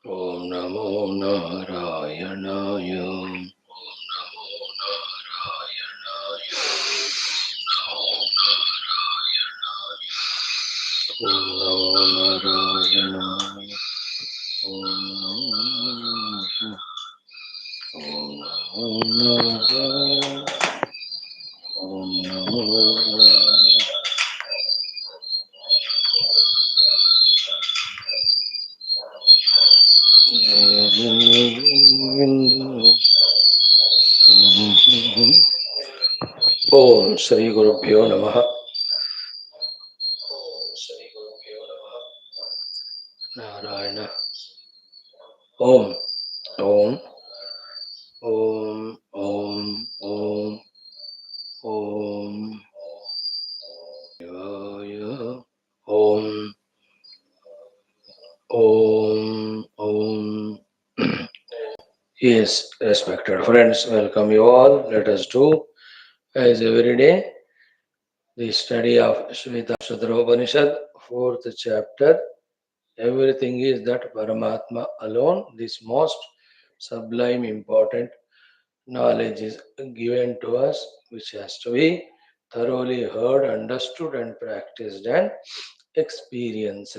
Om Namo Narayanaaya. Om Namo Narayanaaya. Om Namo Narayanaaya. Om Namo Om Shri Gurubhyo Namaha. Narayana. Om. Om. Om. Om. Om. Om. Shivaya. Om. Om. Om. Yes, respected friends, welcome you all. Let us do, as every day, the study of Shwethashwathara Upanishad, fourth chapter. Everything is that Paramatma alone, this most sublime, important knowledge is given to us, which has to be thoroughly heard, understood, and practiced and experienced.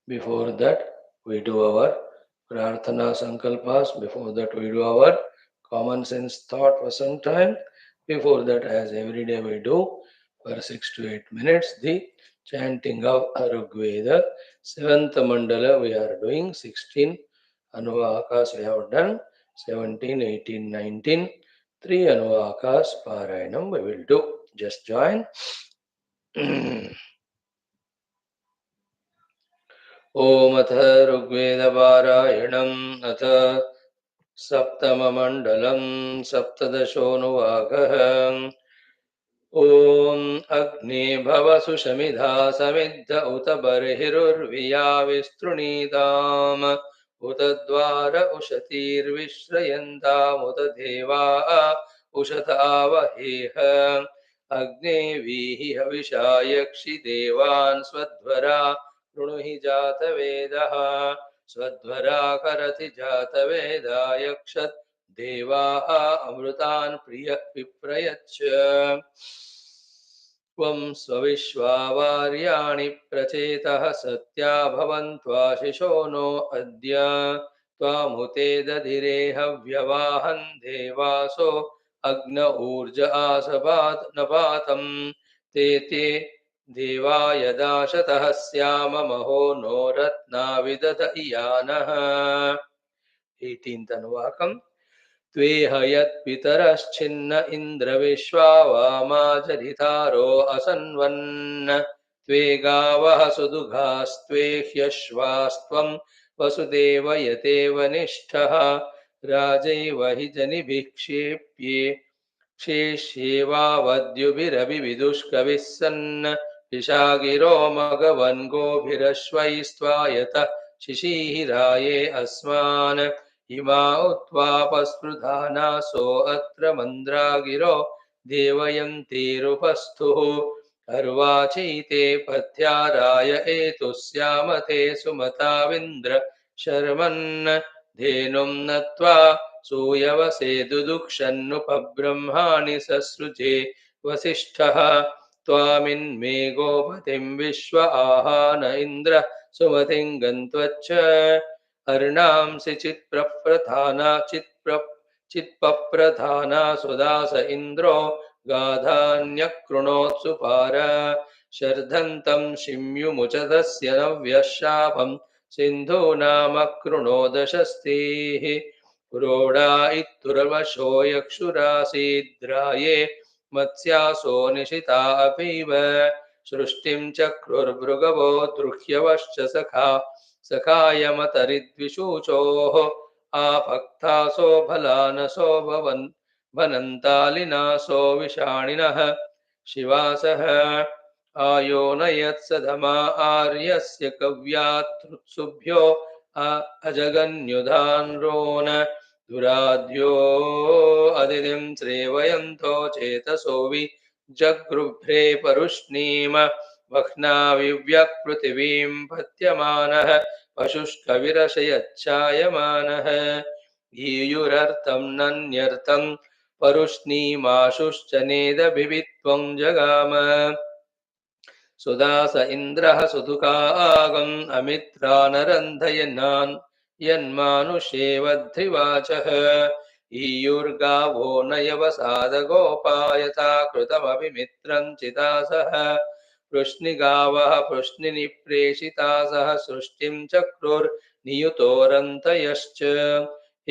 Before that, we do our prarthana sankalpas. Before that, we do our common sense thought for some time. Before that, as every day we do, for 6 to 8 minutes, the chanting of Arugveda. Seventh mandala we are doing, 16 Anuvakas we have done, 17, 18, 19. 3 Anuvakas Parayanam we will do. Just join. ओम अथ ऋग्वेदपारायणम् अथ सप्तममण्डलम् सप्तदशोऽनुवाकः ॐ अग्ने भव सुशमिधा समिद्ध उत बर्हिरुर्विया विस्तृणीताम् उत द्वार उशतीर्विश्रयन्तामुत देवा उशतावहेह अग्ने वीहि हविषा यक्षि देवान् स्वध्वरा कृणुहि जातवेदः स्वध्वरा करति जातवेदा यक्षत् देवाः अमृतान् विप्रयच्छ त्वं स्वविश्वावार्याणि प्रचेतः सत्या भवन्त्वाशिशो नो अद्य त्वामुते दधिरे हव्यवाहन् देवासो अग्न ऊर्ज आसपात् नपातं ते देवा यदा शतः स्याम महो नो रत्ना विदध इयानः 18th अनुवाकम् त्वेह यत्पितरश्चिन्न इन्द्र विश्वा वामाजरितारो असन्वन् त्वे गावः सुदुघास्त्वेह्यश्वास्त्वं वसुदेव यतेव निष्ठः राजैव हि जनिभिः क्षेप्ये क्षेष्येवावद्युभिरभिविदुष्कविः सन् विशागिरो मघवन् गोभिरश्वैस्त्वायतः शिशीहिराये अस्मान् इमा उत्वापस्पृधानासो अत्र मन्द्रागिरो देवयन्तीरुपस्थुः अर्वाचीते पथ्याराय एतुस्यामते सुमताविन्द्र शर्मन् धेनुं नत्वा सूयवसे दुदुक्षन्नुपब्रह्माणि ससृजे वसिष्ठः त्वामिन्मे गोपतिं विश्व आहान इन्द्र सुमतिं गन्त्वच्च अर्णांसि चित्पप्रधाना सुदास इन्द्रो गाधान्यकृणोत्सु पार शर्धन्तं शिम्युमुचतस्य नव्यः शापं सिन्धूनामकृणोदशस्तेः पुरोडा इत्तुर्वशो यक्षुरासीद्राये मत्स्यासो निशिता अपीव सृष्टिं चक्रुर्भृगवो द्रुह्यवश्च सखायमतरिद्विषूचोः आपक्तासो फलानसो भनन्तालिनासो विषाणिनः शिवासः आयो नयत्सधमा आर्यस्य कव्यात्सुभ्यो अजगन्युधान्रोन दुराद्यो अदितिं श्रेवयन्तो चेतसो जगृभ्रे परुष्णीम वह्नाविव्यक्पृथिवीं पत्यमानः पशुष्कविरशयच्छायमानः ईयुरर्थं नन्यर्थं परुष्णीमाशुश्च नेदभिवित्वं जगाम सुदास इन्द्रः सुदुकागम् अमित्रानरन्धयन्नान् यन्मानुषेवध्रिवाचः ईयुर्गावो नयवसादगोपायता कृतमपि मित्रं चिदासः वृष्णिगावः वृष्णिनिप्रेषितासः सृष्टिं चक्रुर्नियुतोरन्तयश्च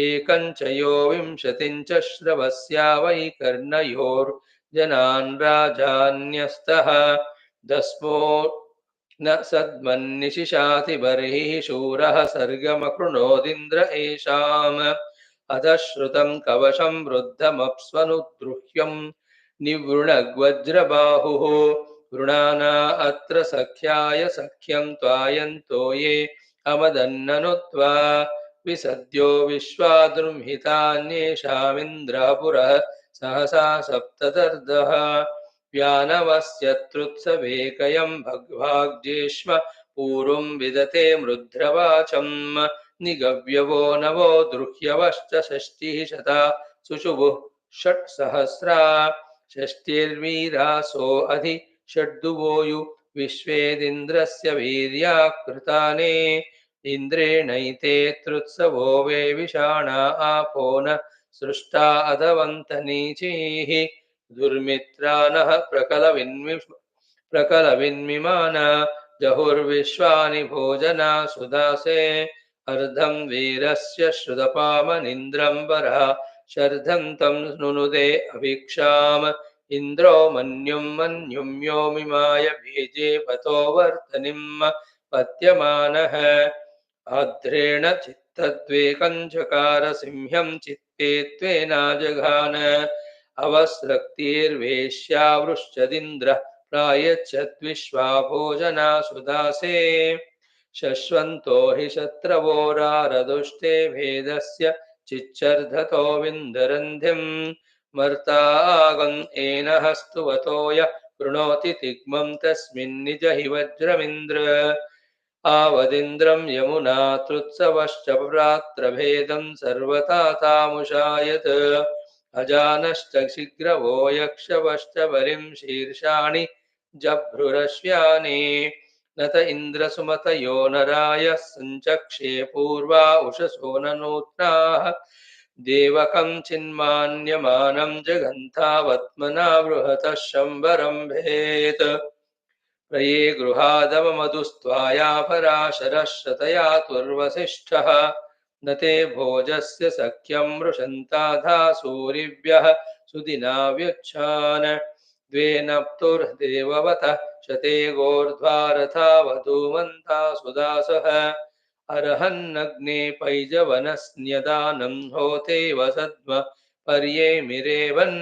एकं च यो विंशतिं च श्रवस्या वै कर्णयोर्जनान् राजान्यस्तः दस्मो न सद्मन्निशिशाति बर्हिः शूरः सर्गमकृणोदिन्द्र एषाम् अधश्रुतं कवशं वृद्धमप्स्वनुद्रुह्यं निवृणग्वज्रबाहुः वृणाना अत्र सख्याय सख्यं त्वायन्तो ये अमदन्ननुत्वा विसद्यो विश्वाद्रुंहितान्येषामिन्द्रः पुरः सहसा सप्तदर्दः व्यानवस्यत्रुत्सवेकयं भग्भाग्जेष्म पूर्वं विदते मृध्रवाचम् निगव्यवो नवो द्रुह्यवश्च षष्टिः शता सुषुभुः षट्सहस्रा षष्टिर्वीरासो अधि षड्दुवोयु विश्वेदिन्द्रस्य वीर्याकृताने इन्द्रेणैते त्रुत्सवो वे विषाणा आपो न सृष्टा अधवन्तनीचीः दुर्मित्रानः प्रकलविन्मिमान जहुर्विश्वानि भोजना सुदासे अर्धं वीरस्य श्रुतपामनिन्द्रं वरः शर्धं तं नुनुदे अभिक्षाम् इन्द्रो मन्युं यो मिमाय बीजे पतो वर्तनिं पत्यमानः आद्रेण चित्तद्वेकं चकार सिंह्यं चित्ते त्वेनाजघान अवस्रक्तिर्वेश्यावृश्चदिन्द्रः प्रायच्छद्विश्वा भोजना सुदासे शश्वन्तो हि शत्रवो रारदुष्टे भेदस्य चिच्चर्धतो विन्दरन्धिं मर्तागम् एनः स्तुवतो यः कृणोति तिग्मं तस्मिन्निज हि वज्रमिन्द्र आवदिन्द्रं यमुना त्रुत्सवश्च प्रात्रभेदं सर्वता तामुषायत् अजानश्च शीघ्रवो यक्षवश्च बलिं शीर्षाणि जभ्रुरश्व्यानि न त इन्द्रसुमतयो नराय सञ्चक्षे पूर्वा उषसो न नूत्नाः देवकं चिन्मान्यमानं जगन्तावत्मना बृहतः शम्बरं भेत् प्रये गृहादममधुस्त्वाया पराशरः शतया तुर्वसिष्ठः न ते भोजस्य सख्यं मृषन्ताधा सूरिभ्यः सुदिना व्युच्छान द्वे नप्तुर्देववतः शते गोर्ध्वारथा वधूमन्ता सुदासः अर्हन्नग्ने पैजवनस्न्यदानं होते वसद्म पर्येमिरेवन्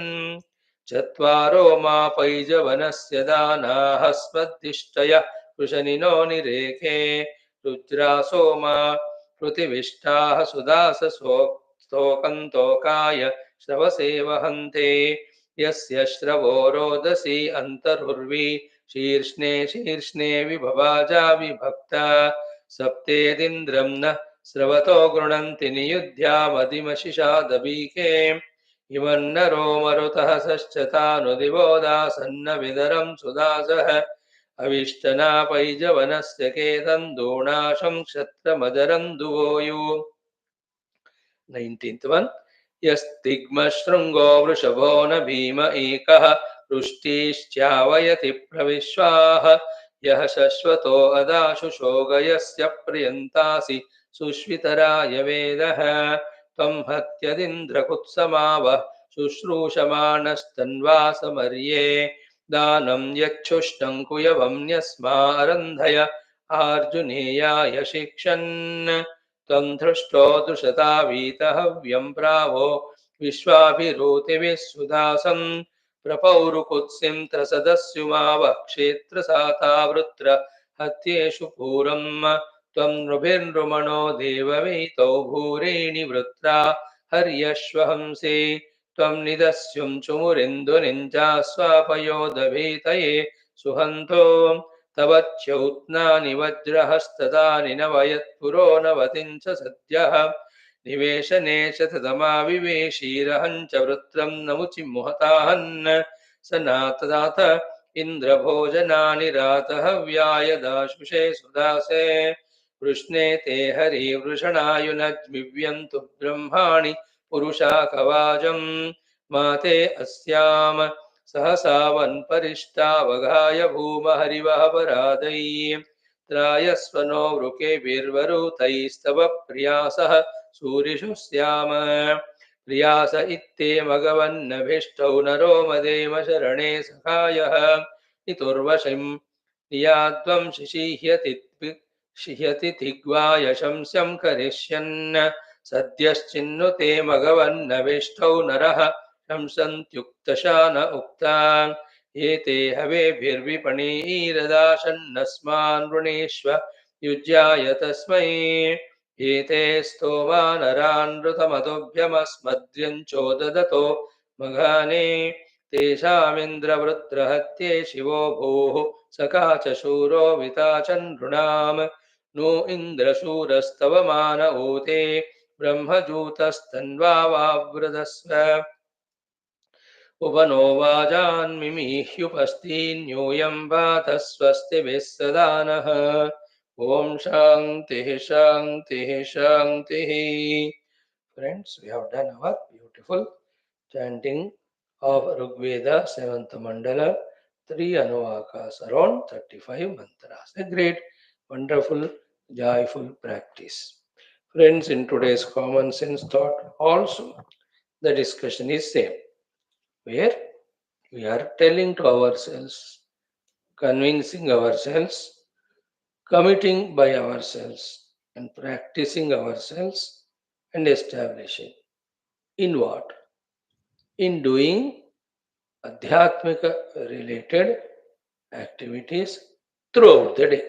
चत्वारो मापैजवनस्य दानाः स्मद्दिष्टयः कृशनिनो निरेखे रुद्रासो मा पृथिविष्ठाः सुदासस्तोकन्तोकाय श्रवसे वहन्ते यस्य श्रवो रोदसी अन्तर्हुर्वी शीर्ष्णे विभवाजा विभक्ता सप्तेदिन्द्रं न स्रवतो गृणन्ति नियुध्यामदिमशिषादबीके इमन्नरो मरुतः सश्चतानुदिवो दासन्न विदरं सुदासः अविष्टनापैजवनस्य केतन्दूणाशं क्षत्रमदरं दुवोयु 19th one यस्तिग्मशृङ्गो वृषभो न भीम एकः वृष्टिश्चावयति प्रविश्वाः यः शश्वतो अदाशुषो गयस्य प्रियन्तासि सुष्वितराय वेदः त्वं हत्यदिन्द्रकुत्समावः शुश्रूषमाणस्तन्वासमर्ये दानं यच्छुष्टं कुयवं न्यस्मारन्धय आर्जुनेयाय शिक्षन् त्वं धृष्टो दृशता वीतहव्यं प्रावो विश्वाभिरूतिभिः सुदासं प्रपौरुकुत्सिं त्रसदस्युमावः क्षेत्रसाता वृत्र हत्येषु पूरं त्वं नृभिर्नृमणो देववीतौ भूरेणि वृत्रा हर्यश्वहंसि त्वं निदस्युं चुमुरिन्दुनिञ्जास्वापयोदभीतये सुहन्तो तव च्यौत्नानि वज्रहस्तदानि नवयत्पुरो नवतिञ्च सद्यः निवेशने शततमाविवेशीरहं च वृत्रं नमुचि मुहताहन् स नातदात इन्द्रभोजनानि रातहव्याय दाशुषे सुदासे वृष्णे ते हरिवृषणायुनज्मिव्यन्तु ब्रह्माणि पुरुषा कवाजं माते अस्याम सहसा वन्परिष्टावगाय भूमहरिवः परादै त्रायस्वनो वृकेभिर्वरुतैस्तव प्रियासः सूरिषु स्याम प्रियास इत्ते मघवन्नभिष्टौ नरो मदेम शरणे सखायः इतुर्वशिं नियाद्वं शिहीयति तिग्वाय शंस्यं करिष्यन् सद्यश्चिन्नुते मघवन्नभिष्टौ नरः शंसन्त्युक्तशान उक्ता एते हवेभिर्विपणीरदाशन्नस्मान् वृणीष्व युज्याय तस्मै एते स्तोमा नरानृतमतुभ्यमस्मद्यञ्चो ददतो मघाने तेषामिन्द्रवृत्रहत्ये शिवो भूः सखा च शूरो विता च नृणाम् नो इन्द्रशूरस्तव मान ऊते ब्रह्मजूतस्तन्वावावृधस्व उपनो वाजान्मिमीह्युपस्तीन्यूयं वातः स्वस्तिभिः सदा नः ॐ शान्तिः शान्तिः शान्तिः. Friends, we have done our beautiful chanting of Rigveda 7th Mandala, 3 Anuvakas, around 35 mantras. A great, wonderful, joyful practice. Friends, in today's common sense thought also, the discussion is same, where we are telling to ourselves, convincing ourselves, committing by ourselves, and practicing ourselves and establishing. In what? In doing adhyatmika related activities throughout the day.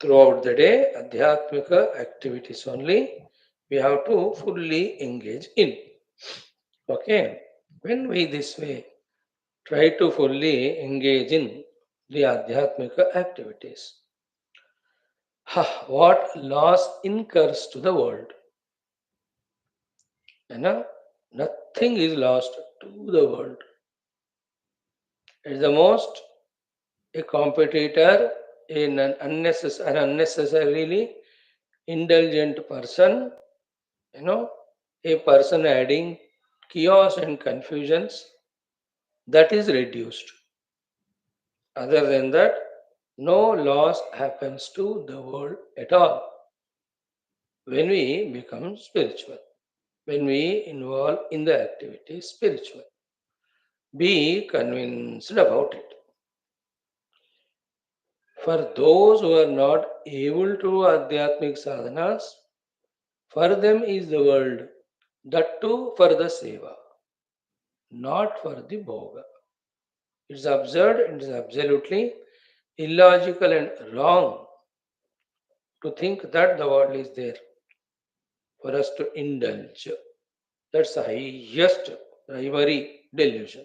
Throughout the day, adhyatmika activities only we have to fully engage in. Okay? When we this way try to fully engage in the adhyatmika activities, what loss incurs to the world? Nothing is lost to the world. At the most, a competitor, an unnecessarily indulgent person, a person adding chaos and confusions, that is reduced. Other than that, no loss happens to the world at all when we become spiritual, when we involve in the activity spiritual. Be convinced about it. For those who are not able to do adhyatmic sadhanas, for them is the world, that too for the seva, not for the bhoga. It's absurd, it is absolutely illogical and wrong to think that the world is there for us to indulge. That's the highest primary delusion.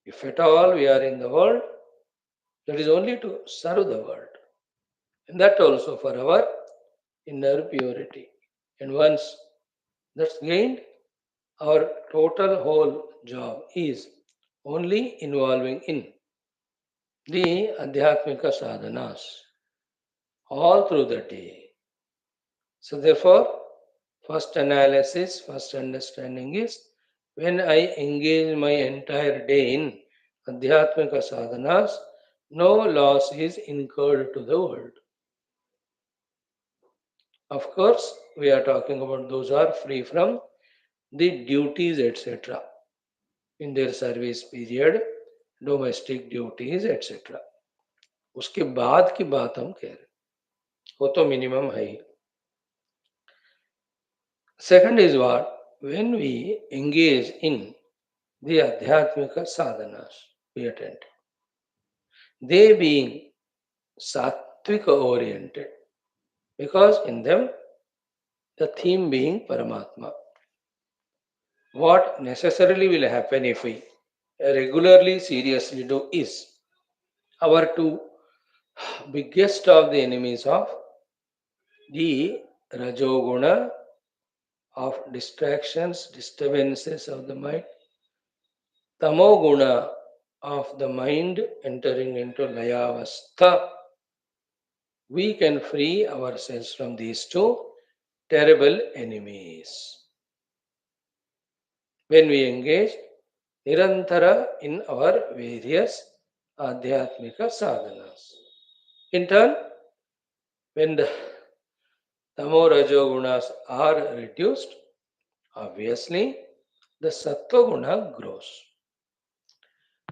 If at all we are in the world, that is only to serve the world. And that also for our inner purity. And once that's gained, our total whole job is only involving in the adhyatmika sadhanas all through the day. So therefore, first analysis, first understanding is, when I engage my entire day in adhyatmika sadhanas, no loss is incurred to the world. Of course, we are talking about those who are free from the duties, etc. in their service period, domestic duties, etc. उसके बाद की बात हम कह रहे, वो तो minimum है ही. Second is what? When we engage in the adhyatmika sadhanas, be attentive. They being sattvika oriented, because in them the theme being Paramatma. What necessarily will happen if we regularly, seriously do is our two biggest of the enemies of the Rajoguna of distractions, disturbances of the mind, Tamoguna of the mind entering into Layavastha. We can free ourselves from these two terrible enemies when we engage Nirantara in our various Adhyatmika sadhanas. In turn, when the Tamo Rajogunas are reduced, obviously the Sattva Guna grows.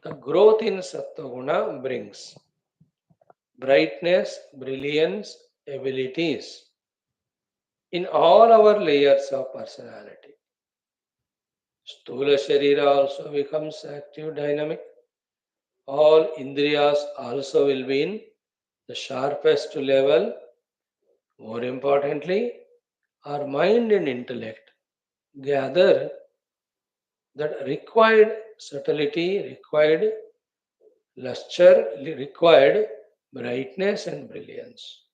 The growth in Sattva Guna brings brightness, brilliance, abilities in all our layers of personality. Sthula Sharira also becomes active, dynamic. All Indriyas also will be in the sharpest level. More importantly, our mind and intellect gather that required subtlety, required luster, required brightness and brilliance.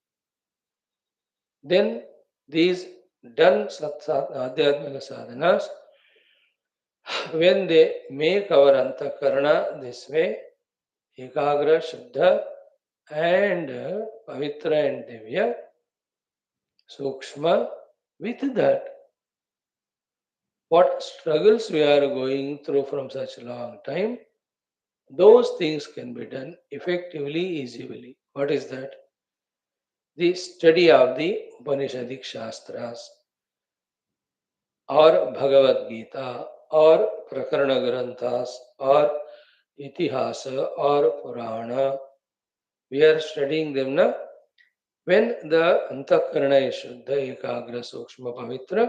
Then these done Adhyatmika sadhanas, when they make our antakarana this way, ekagra, shuddha and pavitra and divya, sukshma, with that, what struggles we are going through from such a long time, those things can be done effectively, easily. What is that? The study of the Upanishadic Shastras or Bhagavad Gita or Prakarana Granthas or Itihasa or Purana. We are studying them now. When the Antakarana is Shuddha, Ekagra, Sukshma, Pavitra,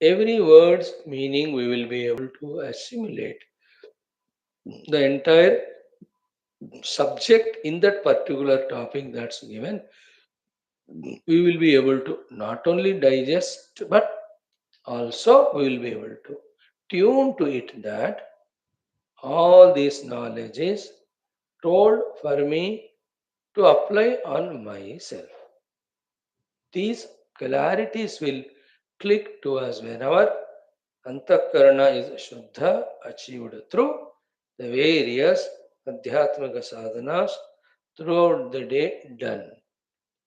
every word's meaning we will be able to assimilate. The entire subject in that particular topic that's given, we will be able to not only digest but also we will be able to tune to it that all this knowledge is told for me to apply on myself. These clarities will click to us whenever Antakarana is Shuddha achieved through the various Adhyatmika sadhanas throughout the day done.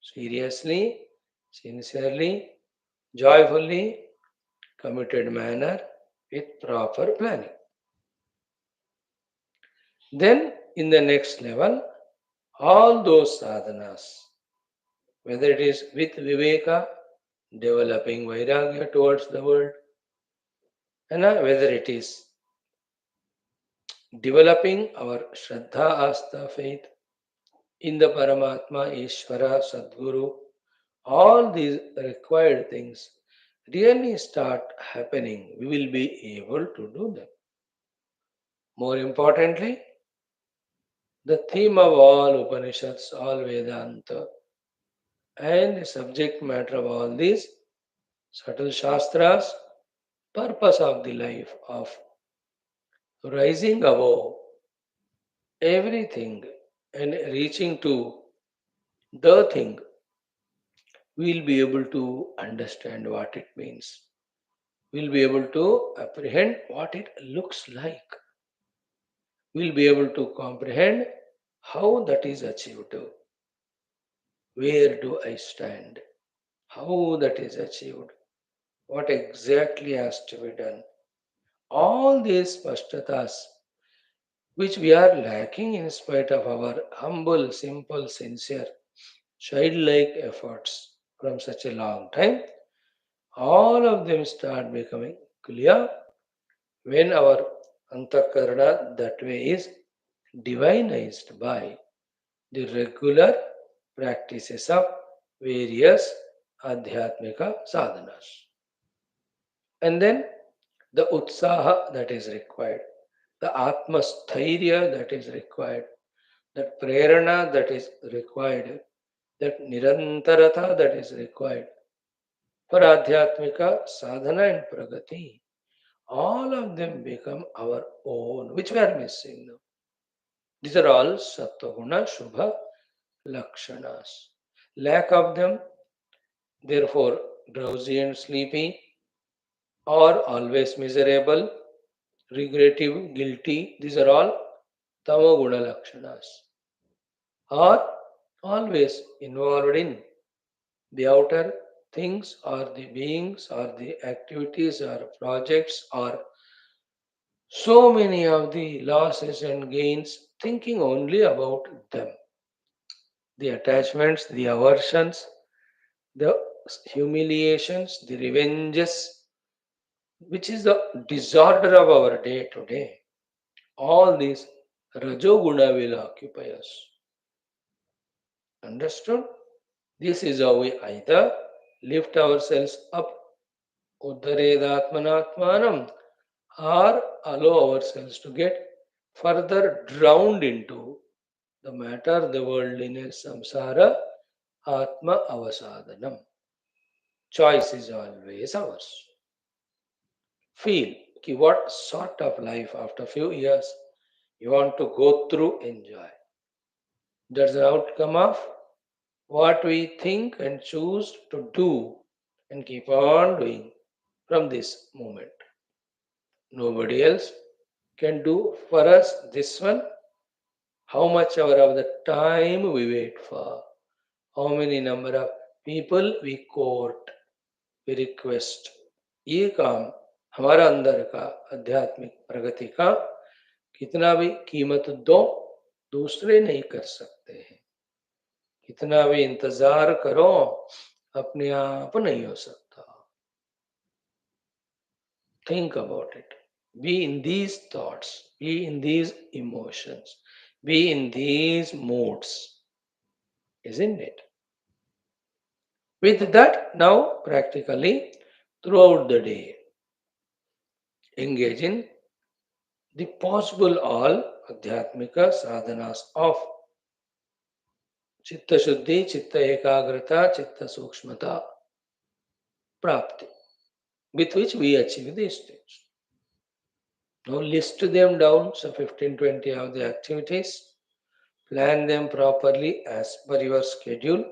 Seriously, sincerely, joyfully, committed manner with proper planning. Then, in the next level, all those sadhanas, whether it is with viveka, developing vairagya towards the world, and whether it is developing our Shraddha, Astha, faith in the Paramatma, Ishvara, Sadguru, all these required things really start happening. We will be able to do them. More importantly, the theme of all Upanishads, all Vedanta, and the subject matter of all these subtle Shastras, purpose of the life of rising above everything and reaching to the thing, we'll be able to understand what it means. We'll be able to apprehend what it looks like. We'll be able to comprehend how that is achieved. Where do I stand? How that is achieved? What exactly has to be done? All these pashtatas, which we are lacking in spite of our humble, simple, sincere, childlike efforts from such a long time, all of them start becoming clear when our antakarana that way is divinized by the regular practices of various adhyatmika sadhanas. And then the utsaha that is required, the atmasthairya that is required, that prerana that is required, that nirantarata that is required. for Adhyatmika, Sadhana and Pragati, all of them become our own, which we are missing now. These are all Sattva-guna, Shubha, Lakshanas. Lack of them, therefore, drowsy and sleepy, or always miserable, regrettive, guilty, these are all Tamoguna Lakshanas. Or always involved in the outer things or the beings or the activities or projects or so many of the losses and gains, thinking only about them. The attachments, the aversions, the humiliations, the revenges, which is the disorder of our day to day. All these Rajoguna will occupy us. Understood? This is how we either lift ourselves up, Uddharedatmanatmanam, or allow ourselves to get further drowned into the matter, the worldliness, samsara, atma avasadhanam. Choice is always ours. Feel ki what sort of life after few years you want to go through, enjoy. That's the outcome of what we think and choose to do and keep on doing from this moment. Nobody else can do for us this one. How much hour of the time we wait for, how many number of people we court, we request. ये काम हमारा अंदर का आध्यात्मिक प्रगति का कितना भी कीमत दो, दूसरे नहीं कर सकते हैं. कितना भी इंतजार करो, अपने आप नहीं हो सकता. Think about it. Be in these thoughts, be in these emotions, be in these moods, isn't it? With that, now practically throughout the day, engage in the possible all adhyatmika sadhanas of chitta shuddhi, chitta ekagrata, chitta sukshmata prapti, with which we achieve these things. Now list them down, so 15-20 of the activities, plan them properly as per your schedule,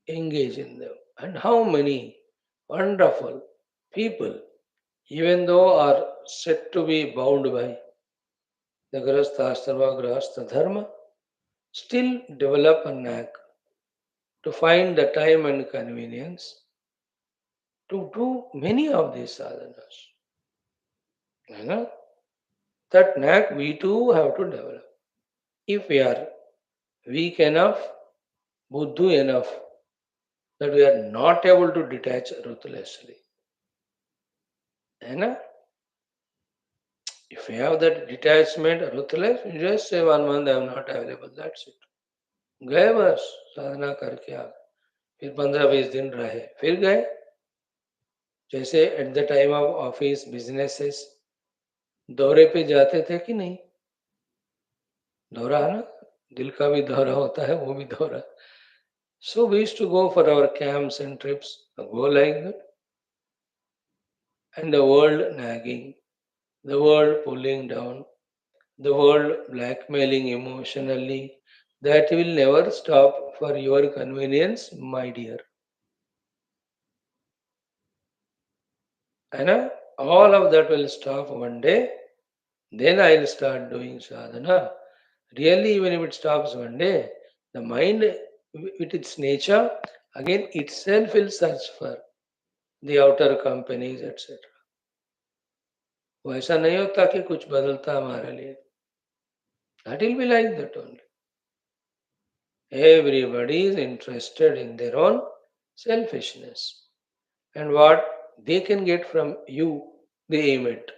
engage in them. And how many wonderful people, even though are said to be bound by the grahastha ashrama, grahastha dharma, still develop a knack to find the time and convenience to do many of these sadhanas. You know, that knack we too have to develop. If we are weak enough, buddhu enough, that we are not able to detach ruthlessly. You know, if you have that detachment, ruthless, you just say 1 month I am not available, that's it. गए बस साधना करके आ गए, फिर 15-20 दिन रहे, फिर गए. जैसे at the time of office businesses दौरे पे जाते थे कि नहीं? दौरा है ना, दिल का भी दौरा होता है, वो भी दौरा. So we used to go for our camps and trips, go like that. And the world nagging, the world pulling down, the world blackmailing emotionally, that will never stop for your convenience, my dear. And all of that will stop one day. Then I'll start doing sadhana. Really, even if it stops one day, the mind, with its nature, again itself will search for the outer companies, etc. वो ऐसा नहीं होता कि कुछ बदलता हमारे लिए. That will be like that only. Everybody is interested in their own selfishness. And what they can get from you, they aim it.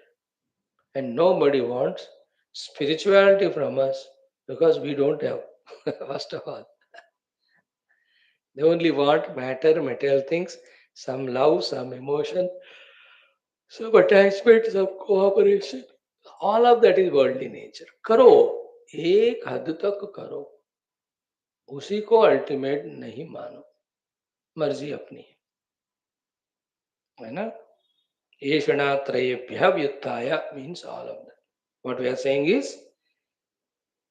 And nobody wants spirituality from us because we don't have, first of all. They only want matter, material things, some love, some emotion, some attachment, some cooperation. All of that is worldly nature. करो, एक हद तक करो, उसी को ultimate नहीं मानो. मर्जी अपनी है. है ना? Eshanatrayebhya vyuttaya means all of that. What we are saying is,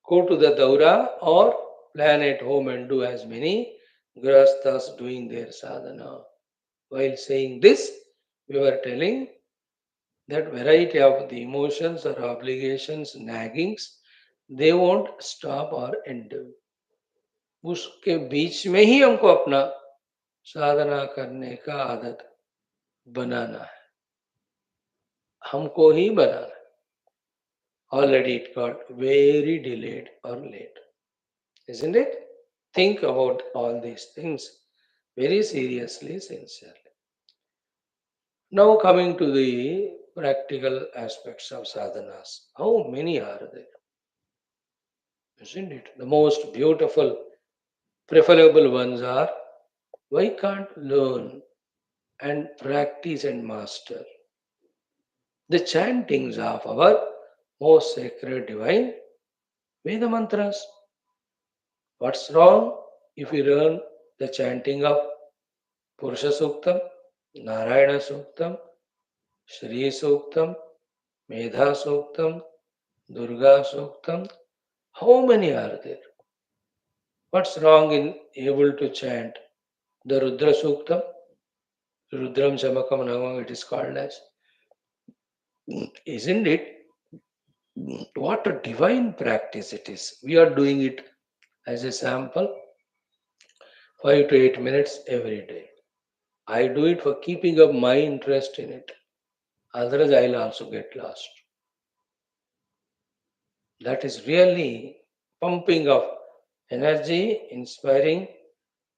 go to the Daura or plan at home and do as many grahasthas doing their sadhana. While saying this, we were telling that variety of the emotions or obligations, naggings, they won't stop or end. उसके बीच में ही हमको अपना साधना करने का आदत बनाना है, हमको ही बनाना है. Already it got very delayed or late, isn't it? Think about all these things very seriously, sincerely. Now coming to the practical aspects of sadhanas. How many are there? Isn't it? The most beautiful, preferable ones are, why can't learn and practice and master the chantings of our most sacred divine Veda mantras? What's wrong if we learn the chanting of Purusha Suktam, Narayana Suktam, Shri Suktam, Medha Suktam, Durga Suktam? How many are there? What's wrong in able to chant the Rudra Suktam? Rudram Shamakam Navam it is called as. Isn't it? What a divine practice it is. We are doing it as a sample 5 to 8 minutes every day. I do it for keeping up my interest in it. Otherwise, I'll also get lost. That is really pumping of energy, inspiring,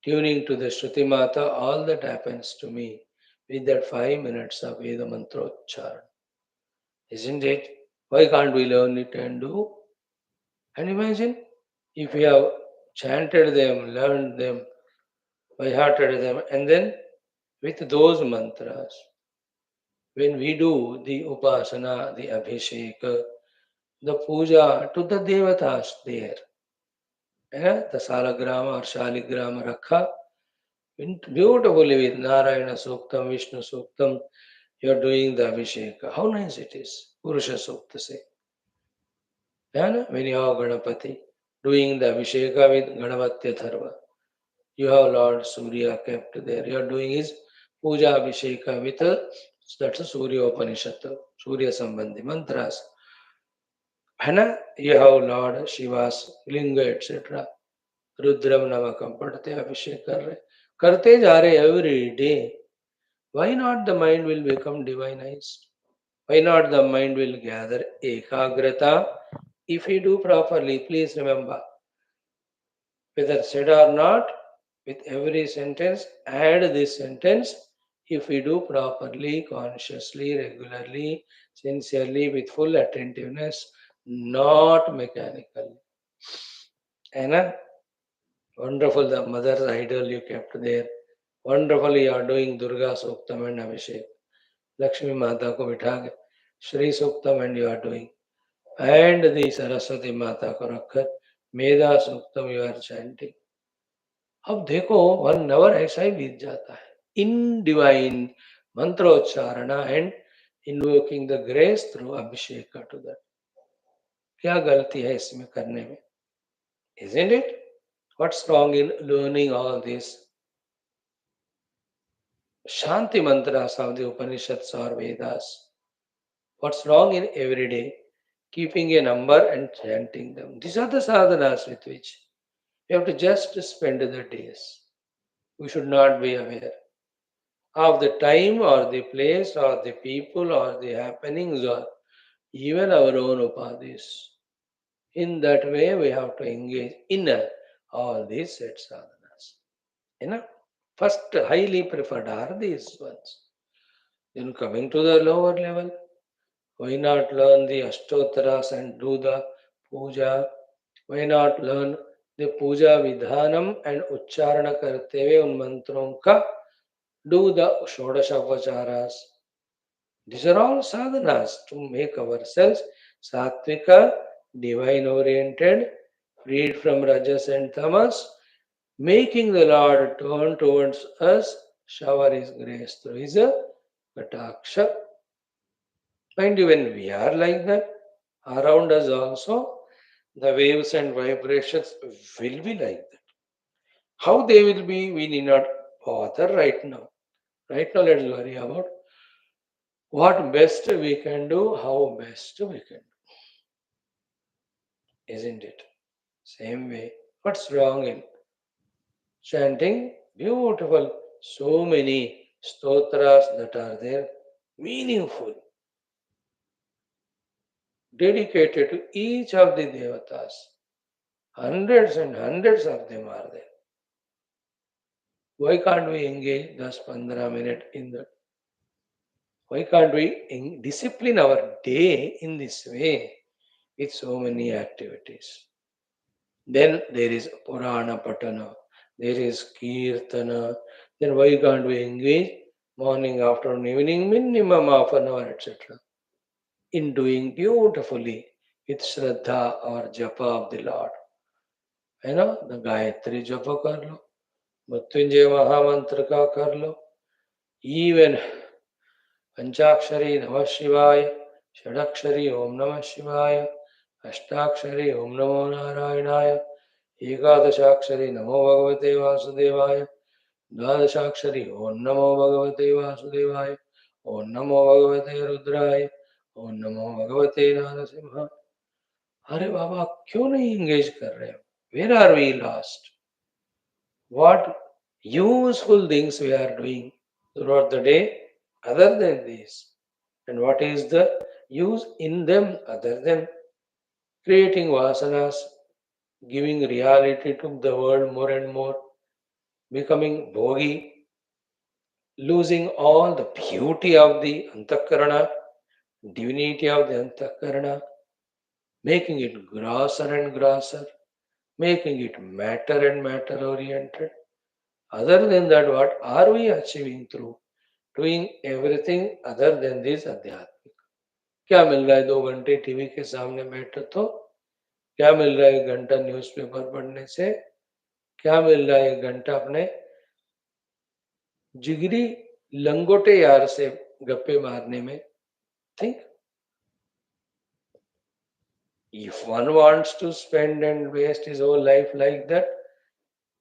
tuning to the Shruti Mata. All that happens to me with that 5 minutes of Veda Mantrocharan. Isn't it? Why can't we learn it and do? And imagine if we have chanted them, learned them, by hearted them, and then with those mantras, when we do the upasana, the abhishek, the puja to the devatas there, the salagrama or shaligrama rakha, beautifully with Narayana Suktam, Vishnu Suktam, you are doing the abhishek. How nice it is. Purusha Sukta say. When you have Ganapati, doing the abhisheka with Ganavatya Dharma. You have Lord Surya kept there. You are doing his puja abhisheka with that's a Surya Upanishad, Surya Sambandhi mantras. है You have Lord Shiva's linga etc. Rudram Namakam पढ़ते अभिषेक कर रहे करते जा रहे every day. Why not the mind will become divinized? Why not the mind will gather ekagrata? If you do properly, please remember, whether said or not, with every sentence, add this sentence, if we do properly, consciously, regularly, sincerely, with full attentiveness, not mechanically. And wonderful, the mother's idol you kept there. Wonderfully, you are doing Durga Suktam and Abhishek. Lakshmi Mata ko bitha ke Shri Suktam and you are doing. And the Saraswati Mata ko rakhkar Meda Suktam you are chanting. अब देखो 1 hour ऐसा ही बीत जाता है in divine मंत्रोच्चारणा and invoking the grace through abhishek to that. क्या गलती है इसमें करने में? Isn't it? What's wrong in learning all this Shanti mantras of the Upanishads or Vedas? What's wrong in every day keeping a number and chanting them? These are the sadhanas with which you have to just spend the days. We should not be aware of the time or the place or the people or the happenings or even our own upadhis. In that way, we have to engage in all these set sadhanas. First, highly preferred are these ones. Then coming to the lower level, why not learn the Ashtottaras and do the puja? Why not learn the puja vidhanam and ucharana karte हुए उन मंत्रों का do the Shodashavacharas. These are all sadhanas to make ourselves sattvika, divine oriented, freed from rajas and tamas, making the Lord turn towards us, shower His grace through His Kataksha. Mind you, when we are like that, around us also, the waves and vibrations will be like that. How they will be, we need not bother right now. Right now, let's worry about what best we can do, how best we can do, isn't it? Same way. What's wrong in chanting? Beautiful. So many stotras that are there, meaningful, dedicated to each of the devatas. Hundreds and hundreds of them are there. Why can't we engage just 15 minutes in that? Why can't we discipline our day in this way with so many activities? Then there is Purana Patana, there is Kirtana. Then why can't we engage morning, afternoon, evening, minimum half an hour, etc. in doing beautifully with Shraddha or Japa of the Lord? है ना? The Gayatri जप कर लो, मृत्युंजय महामंत्र का कर लो, even पंचाक्षरी नमः शिवाय, षडाक्षरी ओम नमः शिवाय, अष्टाक्षरी ओम नमो नारायणाय, एकादशाक्षरी नमो भगवते वासुदेवाय, द्वादशाक्षरी ओम नमो भगवते वासुदेवाय, ओम नमो भगवते रुद्राय, ओम नमो भगवते नारसिंहाय. अरे बाबा क्यों नहीं इंगेज कर रहे हो? Where are we lost? What useful things we are doing throughout the day other than this? And what is the use in them other than creating vasanas, giving reality to the world more and more, becoming bhogi, losing all the beauty of the antakarana, divinity of the antakarana, making it grosser and grosser, making it matter and matter oriented. Other than that, what are we achieving through doing everything other than this अध्यात्म? क्या मिल रहा है 2 घंटे TV के सामने बैठो तो? क्या मिल रहा है 1 घंटा न्यूज़पेपर पढ़ने से? क्या मिल रहा है 1 घंटा अपने जिगरी लंगोटे यार से गप्पे मारने में? Think. If one wants to spend and waste his whole life like that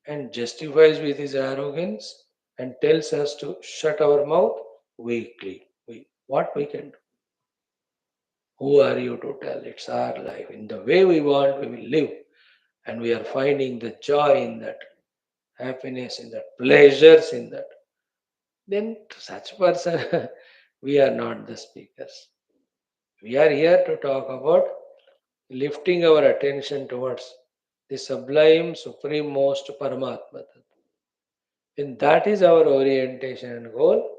and justifies with his arrogance and tells us to shut our mouth, what we can do? Who are you to tell? It's our life. In the way we want, we will live. And we are finding the joy in that, happiness in that, pleasures in that. Then to such person, we are not the speakers. We are here to talk about lifting our attention towards the sublime, supreme, most Paramatma. And that is our orientation and goal.